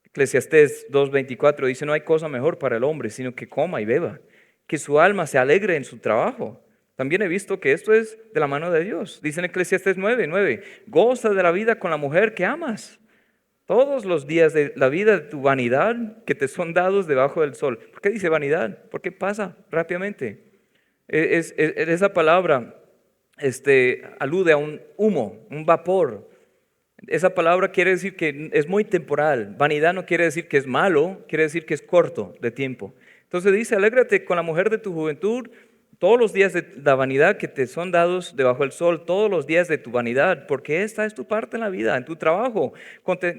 Eclesiastés 2:24 dice, no hay cosa mejor para el hombre, sino que coma y beba, que su alma se alegre en su trabajo. También he visto que esto es de la mano de Dios. Dice en Eclesiastés 9:9, goza de la vida con la mujer que amas, todos los días de la vida de tu vanidad que te son dados debajo del sol. ¿Por qué dice vanidad? Porque pasa rápidamente. Esa palabra alude a un humo, un vapor. Esa palabra quiere decir que es muy temporal. Vanidad no quiere decir que es malo, quiere decir que es corto de tiempo. Entonces dice, alégrate con la mujer de tu juventud todos los días de la vanidad que te son dados debajo del sol, todos los días de tu vanidad, porque esta es tu parte en la vida, en tu trabajo,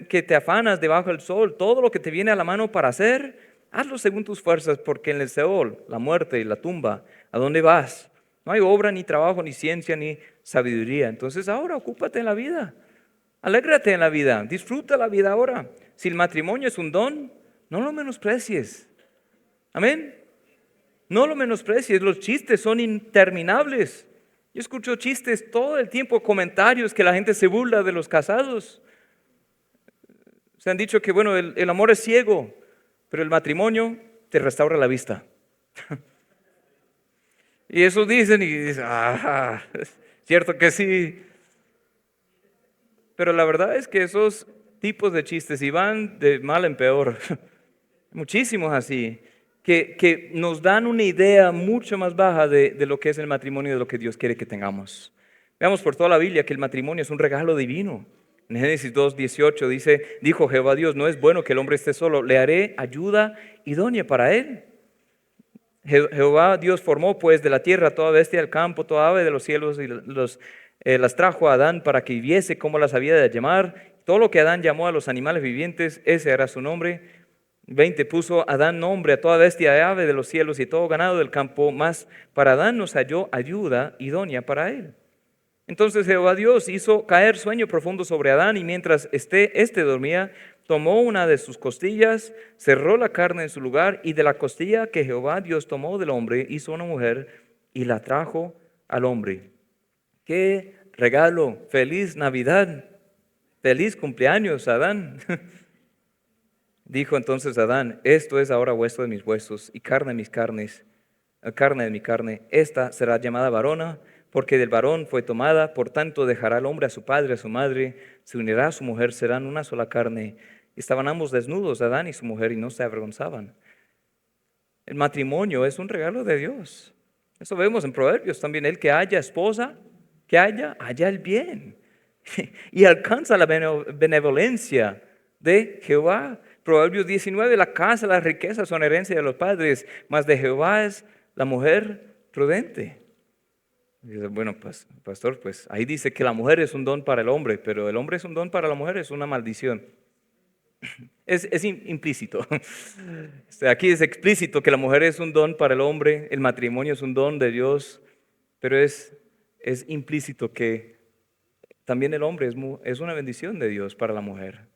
que te afanas debajo del sol, todo lo que te viene a la mano para hacer, hazlo según tus fuerzas, porque en el Seol, la muerte y la tumba, ¿a dónde vas? No hay obra, ni trabajo, ni ciencia, ni sabiduría. Entonces ahora ocúpate en la vida. Alégrate en la vida, disfruta la vida ahora. Si el matrimonio es un don, no lo menosprecies. Amén. No lo menosprecies, los chistes son interminables. Yo escucho chistes todo el tiempo, comentarios que la gente se burla de los casados. Se han dicho que bueno, el amor es ciego, pero el matrimonio te restaura la vista. Y eso dicen y dicen, cierto que sí. Pero la verdad es que esos tipos de chistes y van de mal en peor, muchísimos así, que nos dan una idea mucho más baja de lo que es el matrimonio y de lo que Dios quiere que tengamos. Veamos por toda la Biblia que el matrimonio es un regalo divino. En Génesis 2:18 dice, dijo Jehová Dios, no es bueno que el hombre esté solo, le haré ayuda idónea para él. Jehová Dios formó pues de la tierra toda bestia del campo, toda ave de los cielos y las trajo a Adán para que viese cómo las había de llamar. Todo lo que Adán llamó a los animales vivientes, ese era su nombre. 20, puso Adán nombre a toda bestia de ave de los cielos y todo ganado del campo, mas para Adán nos halló ayuda idónea para él. Entonces Jehová Dios hizo caer sueño profundo sobre Adán y mientras éste dormía, tomó una de sus costillas, cerró la carne en su lugar y de la costilla que Jehová Dios tomó del hombre, hizo una mujer y la trajo al hombre. ¡Qué regalo! ¡Feliz Navidad! ¡Feliz cumpleaños, Adán! Dijo entonces Adán, esto es ahora hueso de mis huesos y carne de mis carnes, carne de mi carne. Esta será llamada varona, porque del varón fue tomada. Por tanto dejará el hombre a su padre, a su madre, se unirá a su mujer, serán una sola carne. Estaban ambos desnudos, Adán y su mujer, y no se avergonzaban. El matrimonio es un regalo de Dios. Eso vemos en Proverbios también. El que haya esposa, que haya el bien y alcanza la benevolencia de Jehová. Proverbios 19, la casa, las riquezas son herencia de los padres, mas de Jehová es la mujer prudente. Y dice, bueno, pues, pastor, pues ahí dice que la mujer es un don para el hombre, pero el hombre es un don para la mujer, es una maldición. Es implícito. Aquí es explícito que la mujer es un don para el hombre, el matrimonio es un don de Dios, pero es implícito que también el hombre es una bendición de Dios para la mujer.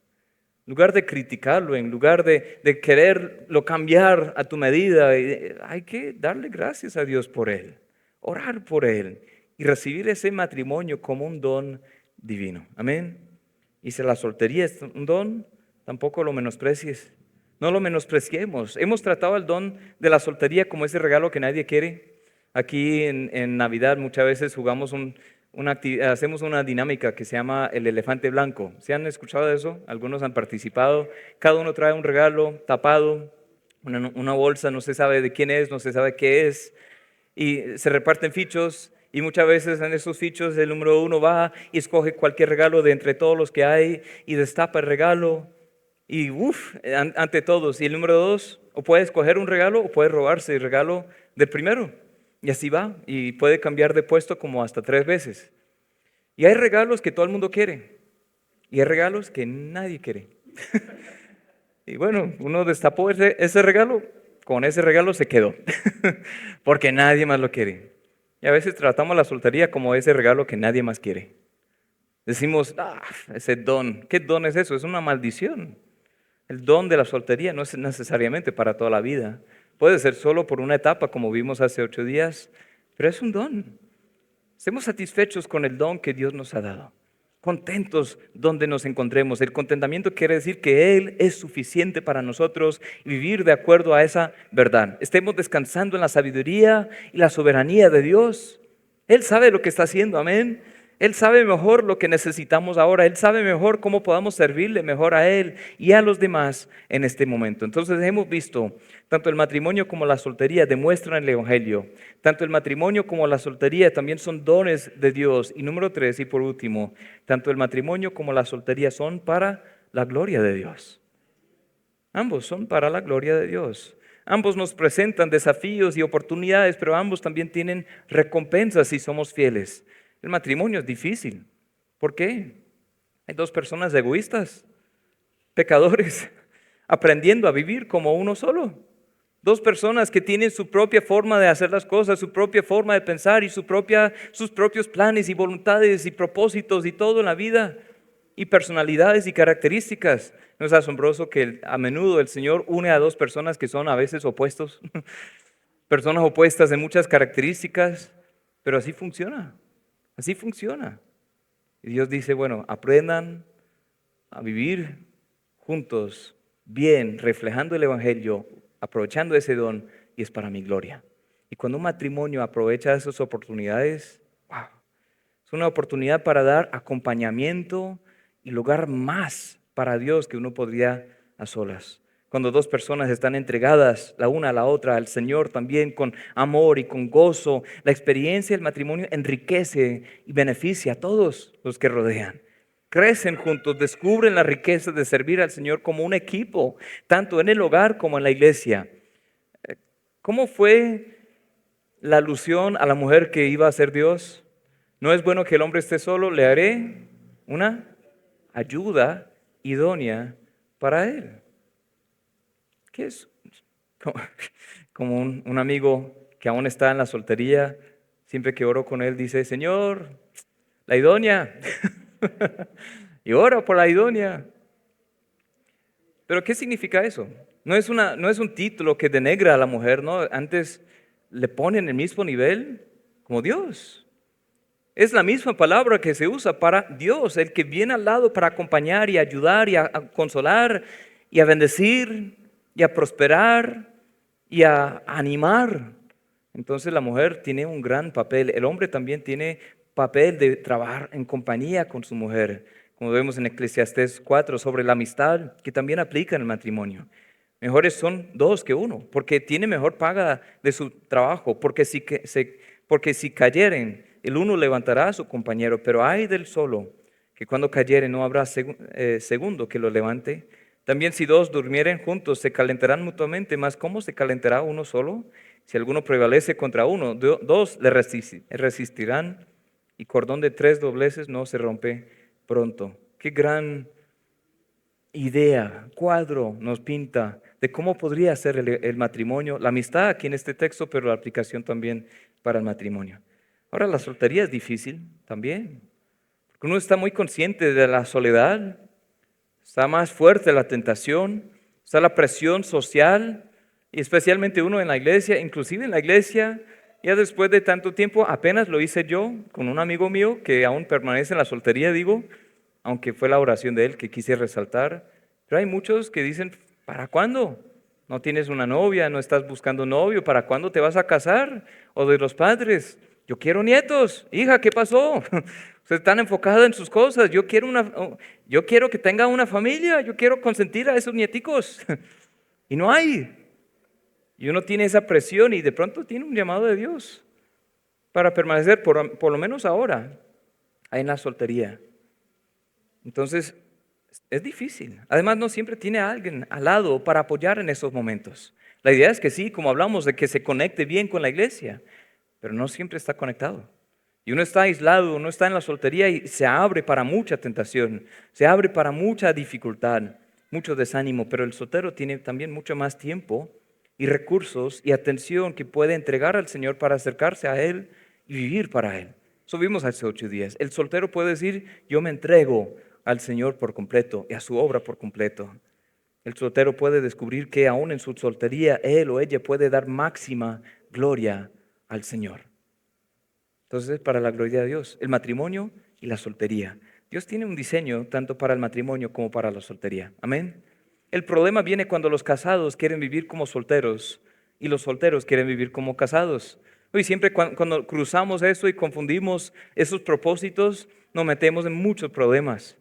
En lugar de criticarlo, en lugar de quererlo cambiar a tu medida, hay que darle gracias a Dios por él, orar por él y recibir ese matrimonio como un don divino. Amén. Y si la soltería es un don, tampoco lo menosprecies. No lo menospreciemos. Hemos tratado el don de la soltería como ese regalo que nadie quiere. Aquí en Navidad muchas veces jugamos hacemos una dinámica que se llama el elefante blanco. ¿Se han escuchado de eso? Algunos han participado. Cada uno trae un regalo tapado, una bolsa, no se sabe de quién es, no se sabe qué es. Y se reparten fichos y muchas veces en esos fichos el número 1 va y escoge cualquier regalo de entre todos los que hay y destapa el regalo. Y ante todos. Y el número 2, o puede escoger un regalo o puede robarse el regalo del primero. Y así va. Y puede cambiar de puesto como hasta 3 veces. Y hay regalos que todo el mundo quiere. Y hay regalos que nadie quiere. Y bueno, uno destapó ese regalo. Con ese regalo se quedó. Porque nadie más lo quiere. Y a veces tratamos la soltería como ese regalo que nadie más quiere. Decimos, ese don. ¿Qué don es eso? Es una maldición. El don de la soltería no es necesariamente para toda la vida. Puede ser solo por una etapa, como vimos hace 8 días, pero es un don. Estemos satisfechos con el don que Dios nos ha dado. contentos donde nos encontremos. El contentamiento quiere decir que Él es suficiente para nosotros y vivir de acuerdo a esa verdad. Estemos descansando en la sabiduría y la soberanía de Dios. Él sabe lo que está haciendo, amén. Él sabe mejor lo que necesitamos ahora. Él sabe mejor cómo podamos servirle mejor a Él y a los demás en este momento. Entonces hemos visto, tanto el matrimonio como la soltería demuestran el Evangelio. Tanto el matrimonio como la soltería también son dones de Dios. Y número 3, y por último, tanto el matrimonio como la soltería son para la gloria de Dios. Ambos son para la gloria de Dios. Ambos nos presentan desafíos y oportunidades, pero ambos también tienen recompensas si somos fieles. El matrimonio es difícil. ¿Por qué? Hay dos personas egoístas, pecadores, aprendiendo a vivir como uno solo. Dos personas que tienen su propia forma de hacer las cosas, su propia forma de pensar y sus propios planes y voluntades y propósitos y todo en la vida. Y personalidades y características. ¿No es asombroso que a menudo el Señor une a dos personas que son a veces opuestos? Personas opuestas en muchas características, pero así funciona. Así funciona. Y Dios dice, bueno, aprendan a vivir juntos, bien, reflejando el Evangelio, aprovechando ese don, y es para mi gloria. Y cuando un matrimonio aprovecha esas oportunidades, wow, es una oportunidad para dar acompañamiento y lugar más para Dios que uno podría a solas. Cuando dos personas están entregadas la una a la otra, al Señor también con amor y con gozo, la experiencia del matrimonio enriquece y beneficia a todos los que rodean. Crecen juntos, descubren la riqueza de servir al Señor como un equipo, tanto en el hogar como en la iglesia. ¿Cómo fue la alusión a la mujer que iba a ser Dios? No es bueno que el hombre esté solo, le haré una ayuda idónea para él. ¿Qué es? Como un amigo que aún está en la soltería, siempre que oro con él dice, Señor, la idónea. Y oro por la idónea. Pero ¿qué significa eso? No es un título que denegra a la mujer, ¿no? Antes le ponen el mismo nivel como Dios. Es la misma palabra que se usa para Dios, el que viene al lado para acompañar y ayudar y a consolar y a bendecir y a prosperar y a animar. Entonces la mujer tiene un gran papel. El hombre también tiene papel de trabajar en compañía con su mujer, como vemos en Eclesiastés 4 sobre la amistad, que también aplica en el matrimonio. Mejores son dos que uno, porque tiene mejor paga de su trabajo, porque si cayeren, el uno levantará a su compañero, pero hay del solo, que cuando cayere no habrá segundo que lo levante. También si dos durmieren juntos, se calentarán mutuamente, mas ¿cómo se calentará uno solo? Si alguno prevalece contra uno, dos le resistirán, y cordón de tres dobleces no se rompe pronto. Qué gran idea, cuadro nos pinta de cómo podría ser el matrimonio, la amistad aquí en este texto, pero la aplicación también para el matrimonio. Ahora, la soltería es difícil también, porque uno está muy consciente de la soledad, está más fuerte la tentación, está la presión social, y especialmente uno en la iglesia, inclusive en la iglesia, ya después de tanto tiempo, apenas lo hice yo con un amigo mío que aún permanece en la soltería, digo, aunque fue la oración de él que quise resaltar. Pero hay muchos que dicen, ¿para cuándo? No tienes una novia, no estás buscando novio, ¿para cuándo te vas a casar? O de los padres, yo quiero nietos, hija, ¿qué pasó? Ustedes están enfocados en sus cosas, yo quiero que tenga una familia, yo quiero consentir a esos nieticos. Y no hay. Y uno tiene esa presión y de pronto tiene un llamado de Dios para permanecer, por lo menos ahora, en la soltería. Entonces, es difícil. Además, no siempre tiene a alguien al lado para apoyar en esos momentos. La idea es que sí, como hablamos, de que se conecte bien con la iglesia, pero no siempre está conectado. Y uno está aislado, uno está en la soltería y se abre para mucha tentación, se abre para mucha dificultad, mucho desánimo, pero el soltero tiene también mucho más tiempo y recursos y atención que puede entregar al Señor para acercarse a Él y vivir para Él. Eso vimos hace 8 días. El soltero puede decir, yo me entrego al Señor por completo y a su obra por completo. El soltero puede descubrir que aún en su soltería él o ella puede dar máxima gloria al Señor. Entonces, para la gloria de Dios, el matrimonio y la soltería. Dios tiene un diseño tanto para el matrimonio como para la soltería. Amén. El problema viene cuando los casados quieren vivir como solteros y los solteros quieren vivir como casados. Y siempre cuando cruzamos eso y confundimos esos propósitos, nos metemos en muchos problemas.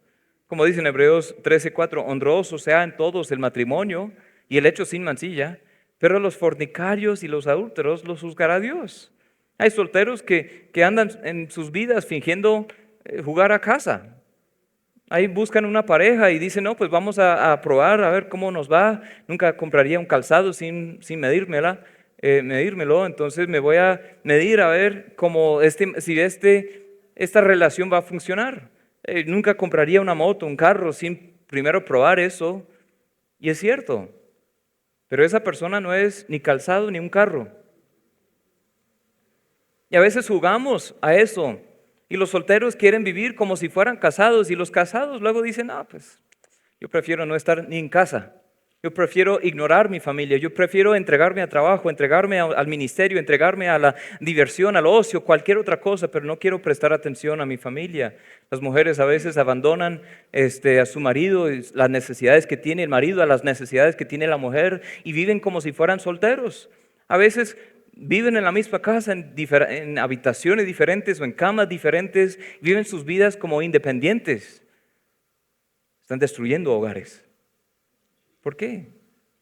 Como dice en Hebreos 13:4, honroso sea en todos el matrimonio y el hecho sin mancilla, pero los fornicarios y los adúlteros los juzgará Dios. Hay solteros que andan en sus vidas fingiendo jugar a casa. Ahí buscan una pareja y dicen, no, pues vamos a probar a ver cómo nos va. Nunca compraría un calzado sin medírmelo, entonces me voy a medir a ver si esta relación va a funcionar. Nunca compraría una moto, un carro sin primero probar eso. Y es cierto, pero esa persona no es ni calzado ni un carro. Y a veces jugamos a eso. Y los solteros quieren vivir como si fueran casados. Y los casados luego dicen, pues yo prefiero no estar ni en casa. Yo prefiero ignorar mi familia. Yo prefiero entregarme a trabajo, entregarme al ministerio, entregarme a la diversión, al ocio, cualquier otra cosa, pero no quiero prestar atención a mi familia. Las mujeres a veces abandonan a su marido, y las necesidades que tiene el marido, a las necesidades que tiene la mujer, y viven como si fueran solteros. A veces viven en la misma casa, en habitaciones diferentes o en camas diferentes, viven sus vidas como independientes. Están destruyendo hogares. ¿Por qué?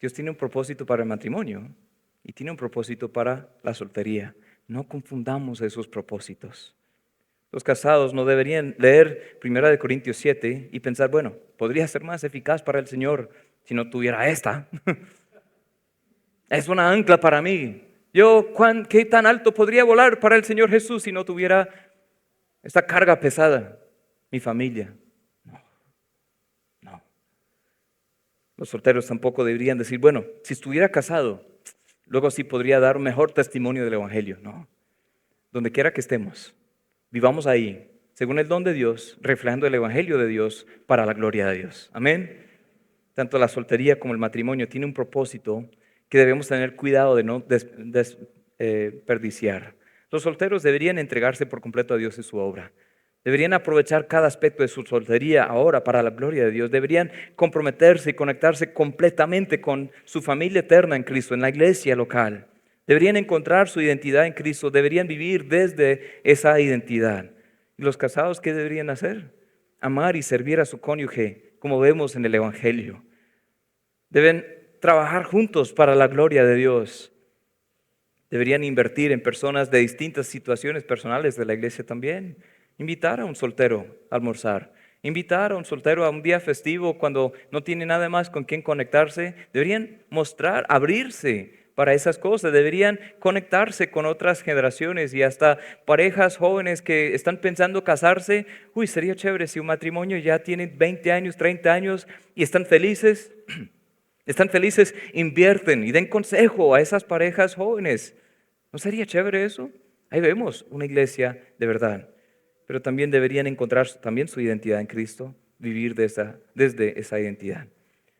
Dios tiene un propósito para el matrimonio y tiene un propósito para la soltería. No confundamos esos propósitos. Los casados no deberían leer 1 Corintios 7 y pensar, bueno, podría ser más eficaz para el Señor si no tuviera esta. Es una ancla para mí. ¿Qué tan alto podría volar para el Señor Jesús si no tuviera esta carga pesada? Mi familia. No. Los solteros tampoco deberían decir, bueno, si estuviera casado, luego sí podría dar un mejor testimonio del Evangelio. No. Donde quiera que estemos, vivamos ahí, según el don de Dios, reflejando el Evangelio de Dios para la gloria de Dios. Amén. Tanto la soltería como el matrimonio tiene un propósito que debemos tener cuidado de no desperdiciar. Los solteros deberían entregarse por completo a Dios y su obra. Deberían aprovechar cada aspecto de su soltería ahora para la gloria de Dios. Deberían comprometerse y conectarse completamente con su familia eterna en Cristo, en la iglesia local. Deberían encontrar su identidad en Cristo. Deberían vivir desde esa identidad. ¿Y los casados qué deberían hacer? Amar y servir a su cónyuge, como vemos en el Evangelio. Deben trabajar juntos para la gloria de Dios. Deberían invertir en personas de distintas situaciones personales de la iglesia también. Invitar a un soltero a almorzar. Invitar a un soltero a un día festivo cuando no tiene nada más con quien conectarse. Deberían abrirse para esas cosas. Deberían conectarse con otras generaciones y hasta parejas jóvenes que están pensando casarse. Sería chévere si un matrimonio ya tiene 20 años, 30 años y están felices. Están felices, invierten y den consejo a esas parejas jóvenes. ¿No sería chévere eso? Ahí vemos una iglesia de verdad. Pero también deberían encontrar también su identidad en Cristo, vivir desde esa identidad.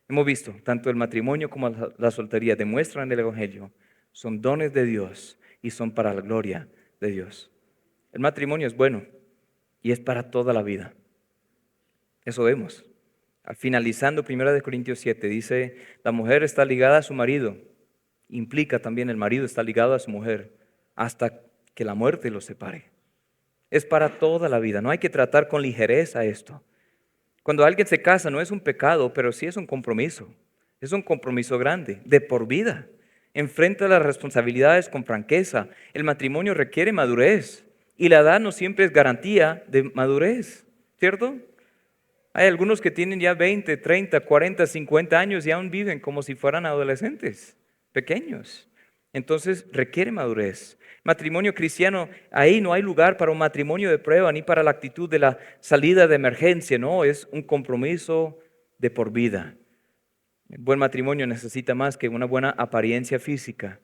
Hemos visto, tanto el matrimonio como la soltería demuestran el Evangelio. Son dones de Dios y son para la gloria de Dios. El matrimonio es bueno y es para toda la vida. Eso vemos. Finalizando 1 Corintios 7, dice, la mujer está ligada a su marido. Implica también el marido está ligado a su mujer hasta que la muerte los separe. Es para toda la vida. No hay que tratar con ligereza esto. Cuando alguien se casa no es un pecado, pero sí es un compromiso. Es un compromiso grande, de por vida. Enfrenta las responsabilidades con franqueza. El matrimonio requiere madurez y la edad no siempre es garantía de madurez, ¿cierto? Hay algunos que tienen ya 20, 30, 40, 50 años y aún viven como si fueran adolescentes, pequeños. Entonces requiere madurez. Matrimonio cristiano, ahí no hay lugar para un matrimonio de prueba ni para la actitud de la salida de emergencia, no, es un compromiso de por vida. El buen matrimonio necesita más que una buena apariencia física,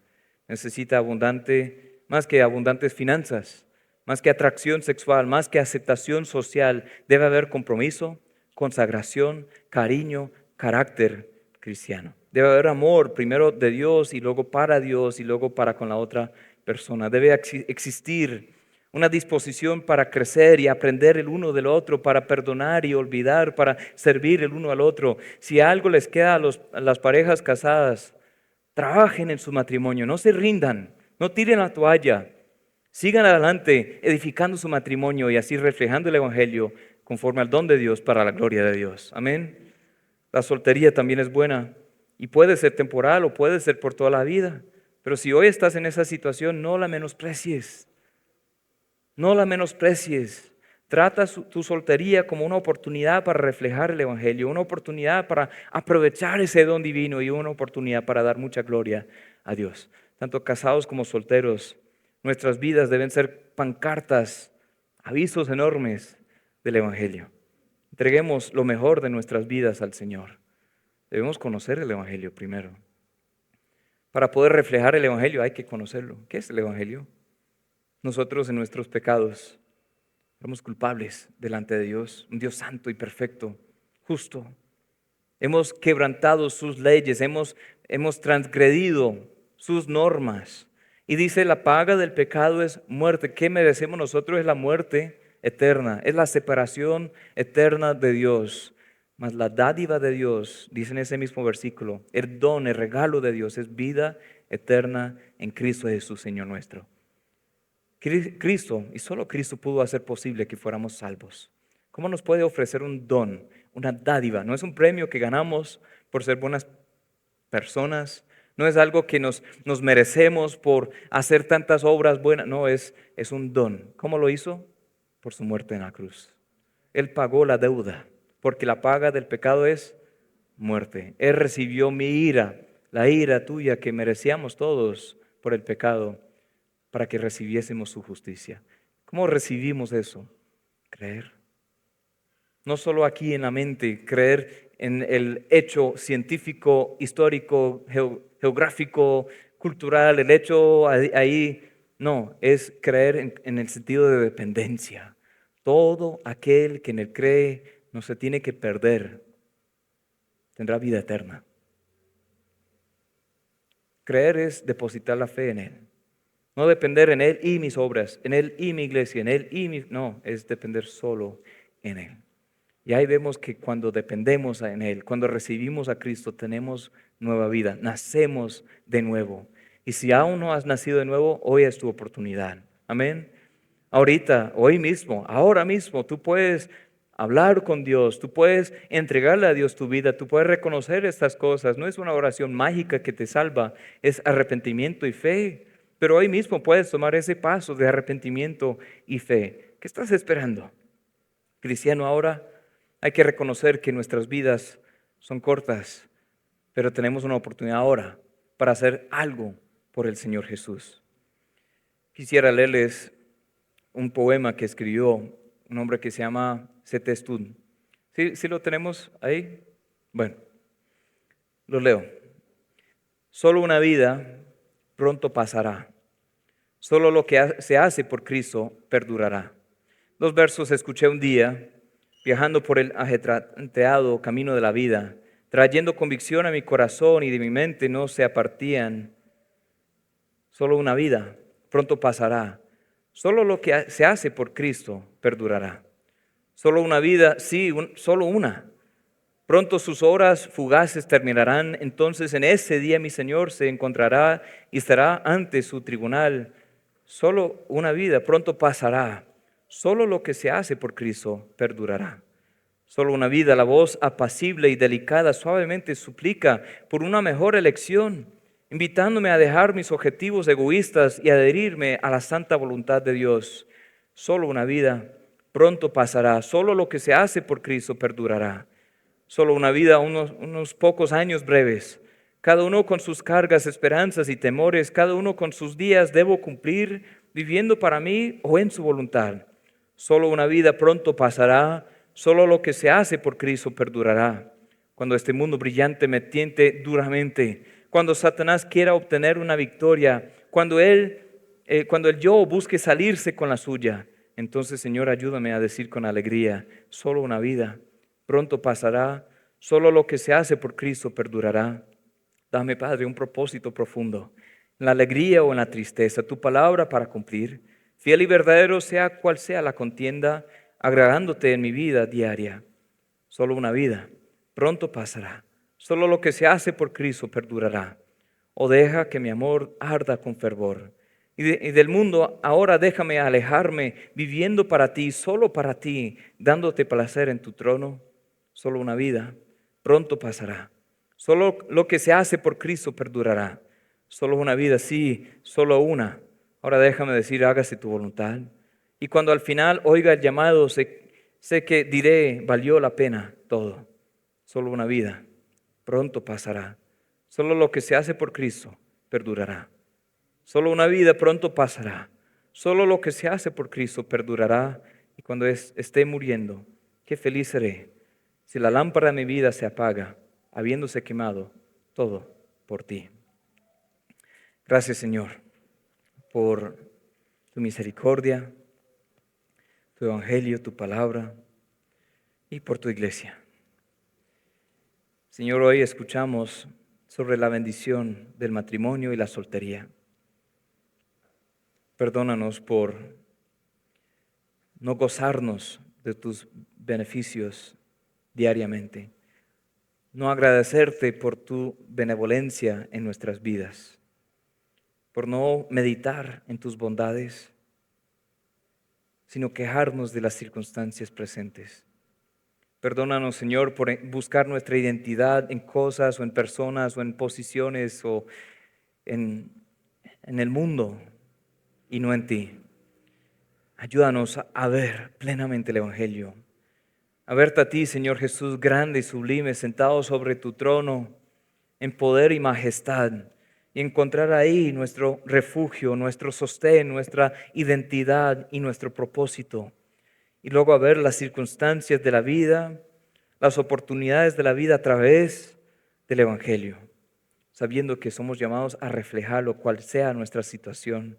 necesita más que abundantes finanzas, más que atracción sexual, más que aceptación social. Debe haber compromiso, consagración, cariño, carácter cristiano. Debe haber amor primero de Dios y luego para Dios y luego para con la otra persona. Debe existir una disposición para crecer y aprender el uno del otro, para perdonar y olvidar, para servir el uno al otro. Si algo les queda a las parejas casadas, trabajen en su matrimonio, no se rindan, no tiren la toalla, sigan adelante edificando su matrimonio y así reflejando el Evangelio conforme al don de Dios para la gloria de Dios. Amén. La soltería también es buena y puede ser temporal o puede ser por toda la vida. Pero si hoy estás en esa situación, no la menosprecies. No la menosprecies. Trata tu soltería como una oportunidad para reflejar el Evangelio, una oportunidad para aprovechar ese don divino y una oportunidad para dar mucha gloria a Dios. Tanto casados como solteros, nuestras vidas deben ser pancartas, avisos enormes del Evangelio. Entreguemos lo mejor de nuestras vidas al Señor. Debemos conocer el Evangelio primero. Para poder reflejar el Evangelio hay que conocerlo. ¿Qué es el Evangelio? Nosotros en nuestros pecados somos culpables delante de Dios, un Dios santo y perfecto, justo. Hemos quebrantado sus leyes, hemos transgredido sus normas. Y dice, la paga del pecado es muerte. ¿Qué merecemos nosotros? Es la muerte eterna, es la separación eterna de Dios. Mas la dádiva de Dios, dice en ese mismo versículo, el don, el regalo de Dios es vida eterna en Cristo Jesús, Señor nuestro. Cristo, y solo Cristo pudo hacer posible que fuéramos salvos. ¿Cómo nos puede ofrecer un don, una dádiva? No es un premio que ganamos por ser buenas personas, no es algo que nos merecemos por hacer tantas obras buenas, no, es un don. ¿Cómo lo hizo? Por su muerte en la cruz. Él pagó la deuda, porque la paga del pecado es muerte. Él recibió mi ira, la ira tuya que merecíamos todos por el pecado, para que recibiésemos su justicia. ¿Cómo recibimos eso? Creer. No solo aquí en la mente, creer en el hecho científico, histórico, geográfico, cultural, el hecho ahí. No, es creer en el sentido de dependencia. Todo aquel que en él cree no se tiene que perder, tendrá vida eterna. Creer es depositar la fe en él. No depender en Él y mis obras, en Él y mi iglesia, en Él y mi... No, es depender solo en Él. Y ahí vemos que cuando dependemos en Él, cuando recibimos a Cristo, tenemos nueva vida, nacemos de nuevo. Y si aún no has nacido de nuevo, hoy es tu oportunidad. Amén. Ahorita, hoy mismo, ahora mismo, tú puedes hablar con Dios, tú puedes entregarle a Dios tu vida, tú puedes reconocer estas cosas. No es una oración mágica que te salva, es arrepentimiento y fe. Pero hoy mismo puedes tomar ese paso de arrepentimiento y fe. ¿Qué estás esperando? Cristiano, ahora hay que reconocer que nuestras vidas son cortas, pero tenemos una oportunidad ahora para hacer algo por el Señor Jesús. Quisiera leerles un poema que escribió un hombre que se llama C.T. Studd. ¿Sí lo tenemos ahí? Bueno, lo leo. Solo una vida pronto pasará. Solo lo que se hace por Cristo perdurará. 2 versos escuché un día, viajando por el ajetreado camino de la vida, trayendo convicción a mi corazón y de mi mente no se apartían. Solo una vida pronto pasará. Solo lo que se hace por Cristo perdurará. Solo una vida, sí, solo una. Pronto sus horas fugaces terminarán, entonces en ese día mi Señor se encontrará y estará ante su tribunal. Solo una vida pronto pasará. Solo lo que se hace por Cristo perdurará. Solo una vida, la voz apacible y delicada suavemente suplica por una mejor elección, invitándome a dejar mis objetivos egoístas y adherirme a la santa voluntad de Dios. Solo una vida pronto pasará. Solo lo que se hace por Cristo perdurará. Solo una vida, unos pocos años breves, cada uno con sus cargas, esperanzas y temores, cada uno con sus días debo cumplir, viviendo para mí o en su voluntad. Solo una vida pronto pasará, solo lo que se hace por Cristo perdurará. Cuando este mundo brillante me tiente duramente, cuando Satanás quiera obtener una victoria, cuando el yo busque salirse con la suya, entonces, Señor, ayúdame a decir con alegría, solo una vida pronto pasará, solo lo que se hace por Cristo perdurará. Dame, Padre, un propósito profundo, en la alegría o en la tristeza, tu palabra para cumplir, fiel y verdadero sea cual sea la contienda, agradándote en mi vida diaria. Solo una vida, pronto pasará. Solo lo que se hace por Cristo perdurará. O deja que mi amor arda con fervor. Y del mundo ahora déjame alejarme, viviendo para ti, solo para ti, dándote placer en tu trono. Solo una vida, pronto pasará. Solo lo que se hace por Cristo perdurará. Solo una vida, sí, solo una. Ahora déjame decir, hágase tu voluntad. Y cuando al final oiga el llamado, sé que diré, valió la pena todo. Solo una vida, pronto pasará. Solo lo que se hace por Cristo perdurará. Solo una vida pronto pasará. Solo lo que se hace por Cristo perdurará. Y cuando esté muriendo, qué feliz seré si la lámpara de mi vida se apaga, habiéndose quemado todo por ti. Gracias, Señor, por tu misericordia, tu evangelio, tu palabra y por tu iglesia. Señor, hoy escuchamos sobre la bendición del matrimonio y la soltería. Perdónanos por no gozarnos de tus beneficios diariamente, no agradecerte por tu benevolencia en nuestras vidas, por no meditar en tus bondades, sino quejarnos de las circunstancias presentes. Perdónanos, Señor, por buscar nuestra identidad en cosas o en personas o en posiciones o en el mundo y no en ti. Ayúdanos a ver plenamente el Evangelio, a verte a ti, Señor Jesús, grande y sublime, sentado sobre tu trono en poder y majestad, y encontrar ahí nuestro refugio, nuestro sostén, nuestra identidad y nuestro propósito. Y luego a ver las circunstancias de la vida, las oportunidades de la vida a través del Evangelio, sabiendo que somos llamados a reflejarlo, cual sea nuestra situación.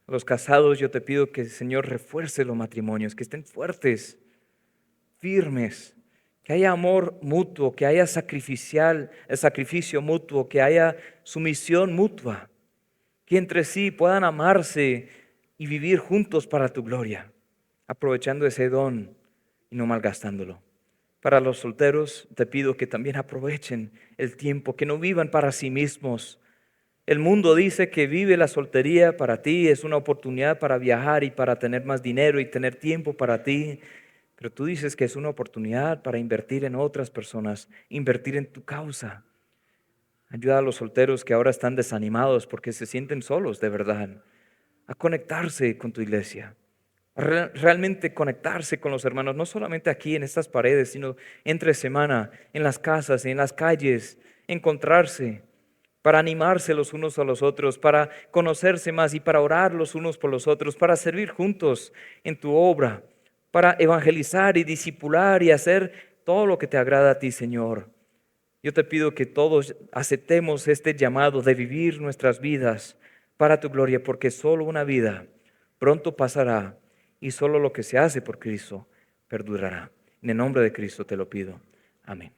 A los casados yo te pido que el Señor refuerce los matrimonios, que estén fuertes, firmes, que haya amor mutuo, que haya sacrificio mutuo, que haya sumisión mutua, que entre sí puedan amarse y vivir juntos para tu gloria, aprovechando ese don y no malgastándolo. Para los solteros te pido que también aprovechen el tiempo, que no vivan para sí mismos. El mundo dice que vive la soltería para ti, es una oportunidad para viajar y para tener más dinero y tener tiempo para ti. Pero tú dices que es una oportunidad para invertir en otras personas, invertir en tu causa. Ayuda a los solteros que ahora están desanimados porque se sienten solos de verdad, a conectarse con tu iglesia, a realmente conectarse con los hermanos, no solamente aquí en estas paredes, sino entre semana, en las casas, en las calles, encontrarse para animarse los unos a los otros, para conocerse más y para orar los unos por los otros, para servir juntos en tu obra, para evangelizar y discipular y hacer todo lo que te agrada a ti, Señor. Yo te pido que todos aceptemos este llamado de vivir nuestras vidas para tu gloria, porque solo una vida pronto pasará y solo lo que se hace por Cristo perdurará. En el nombre de Cristo te lo pido. Amén.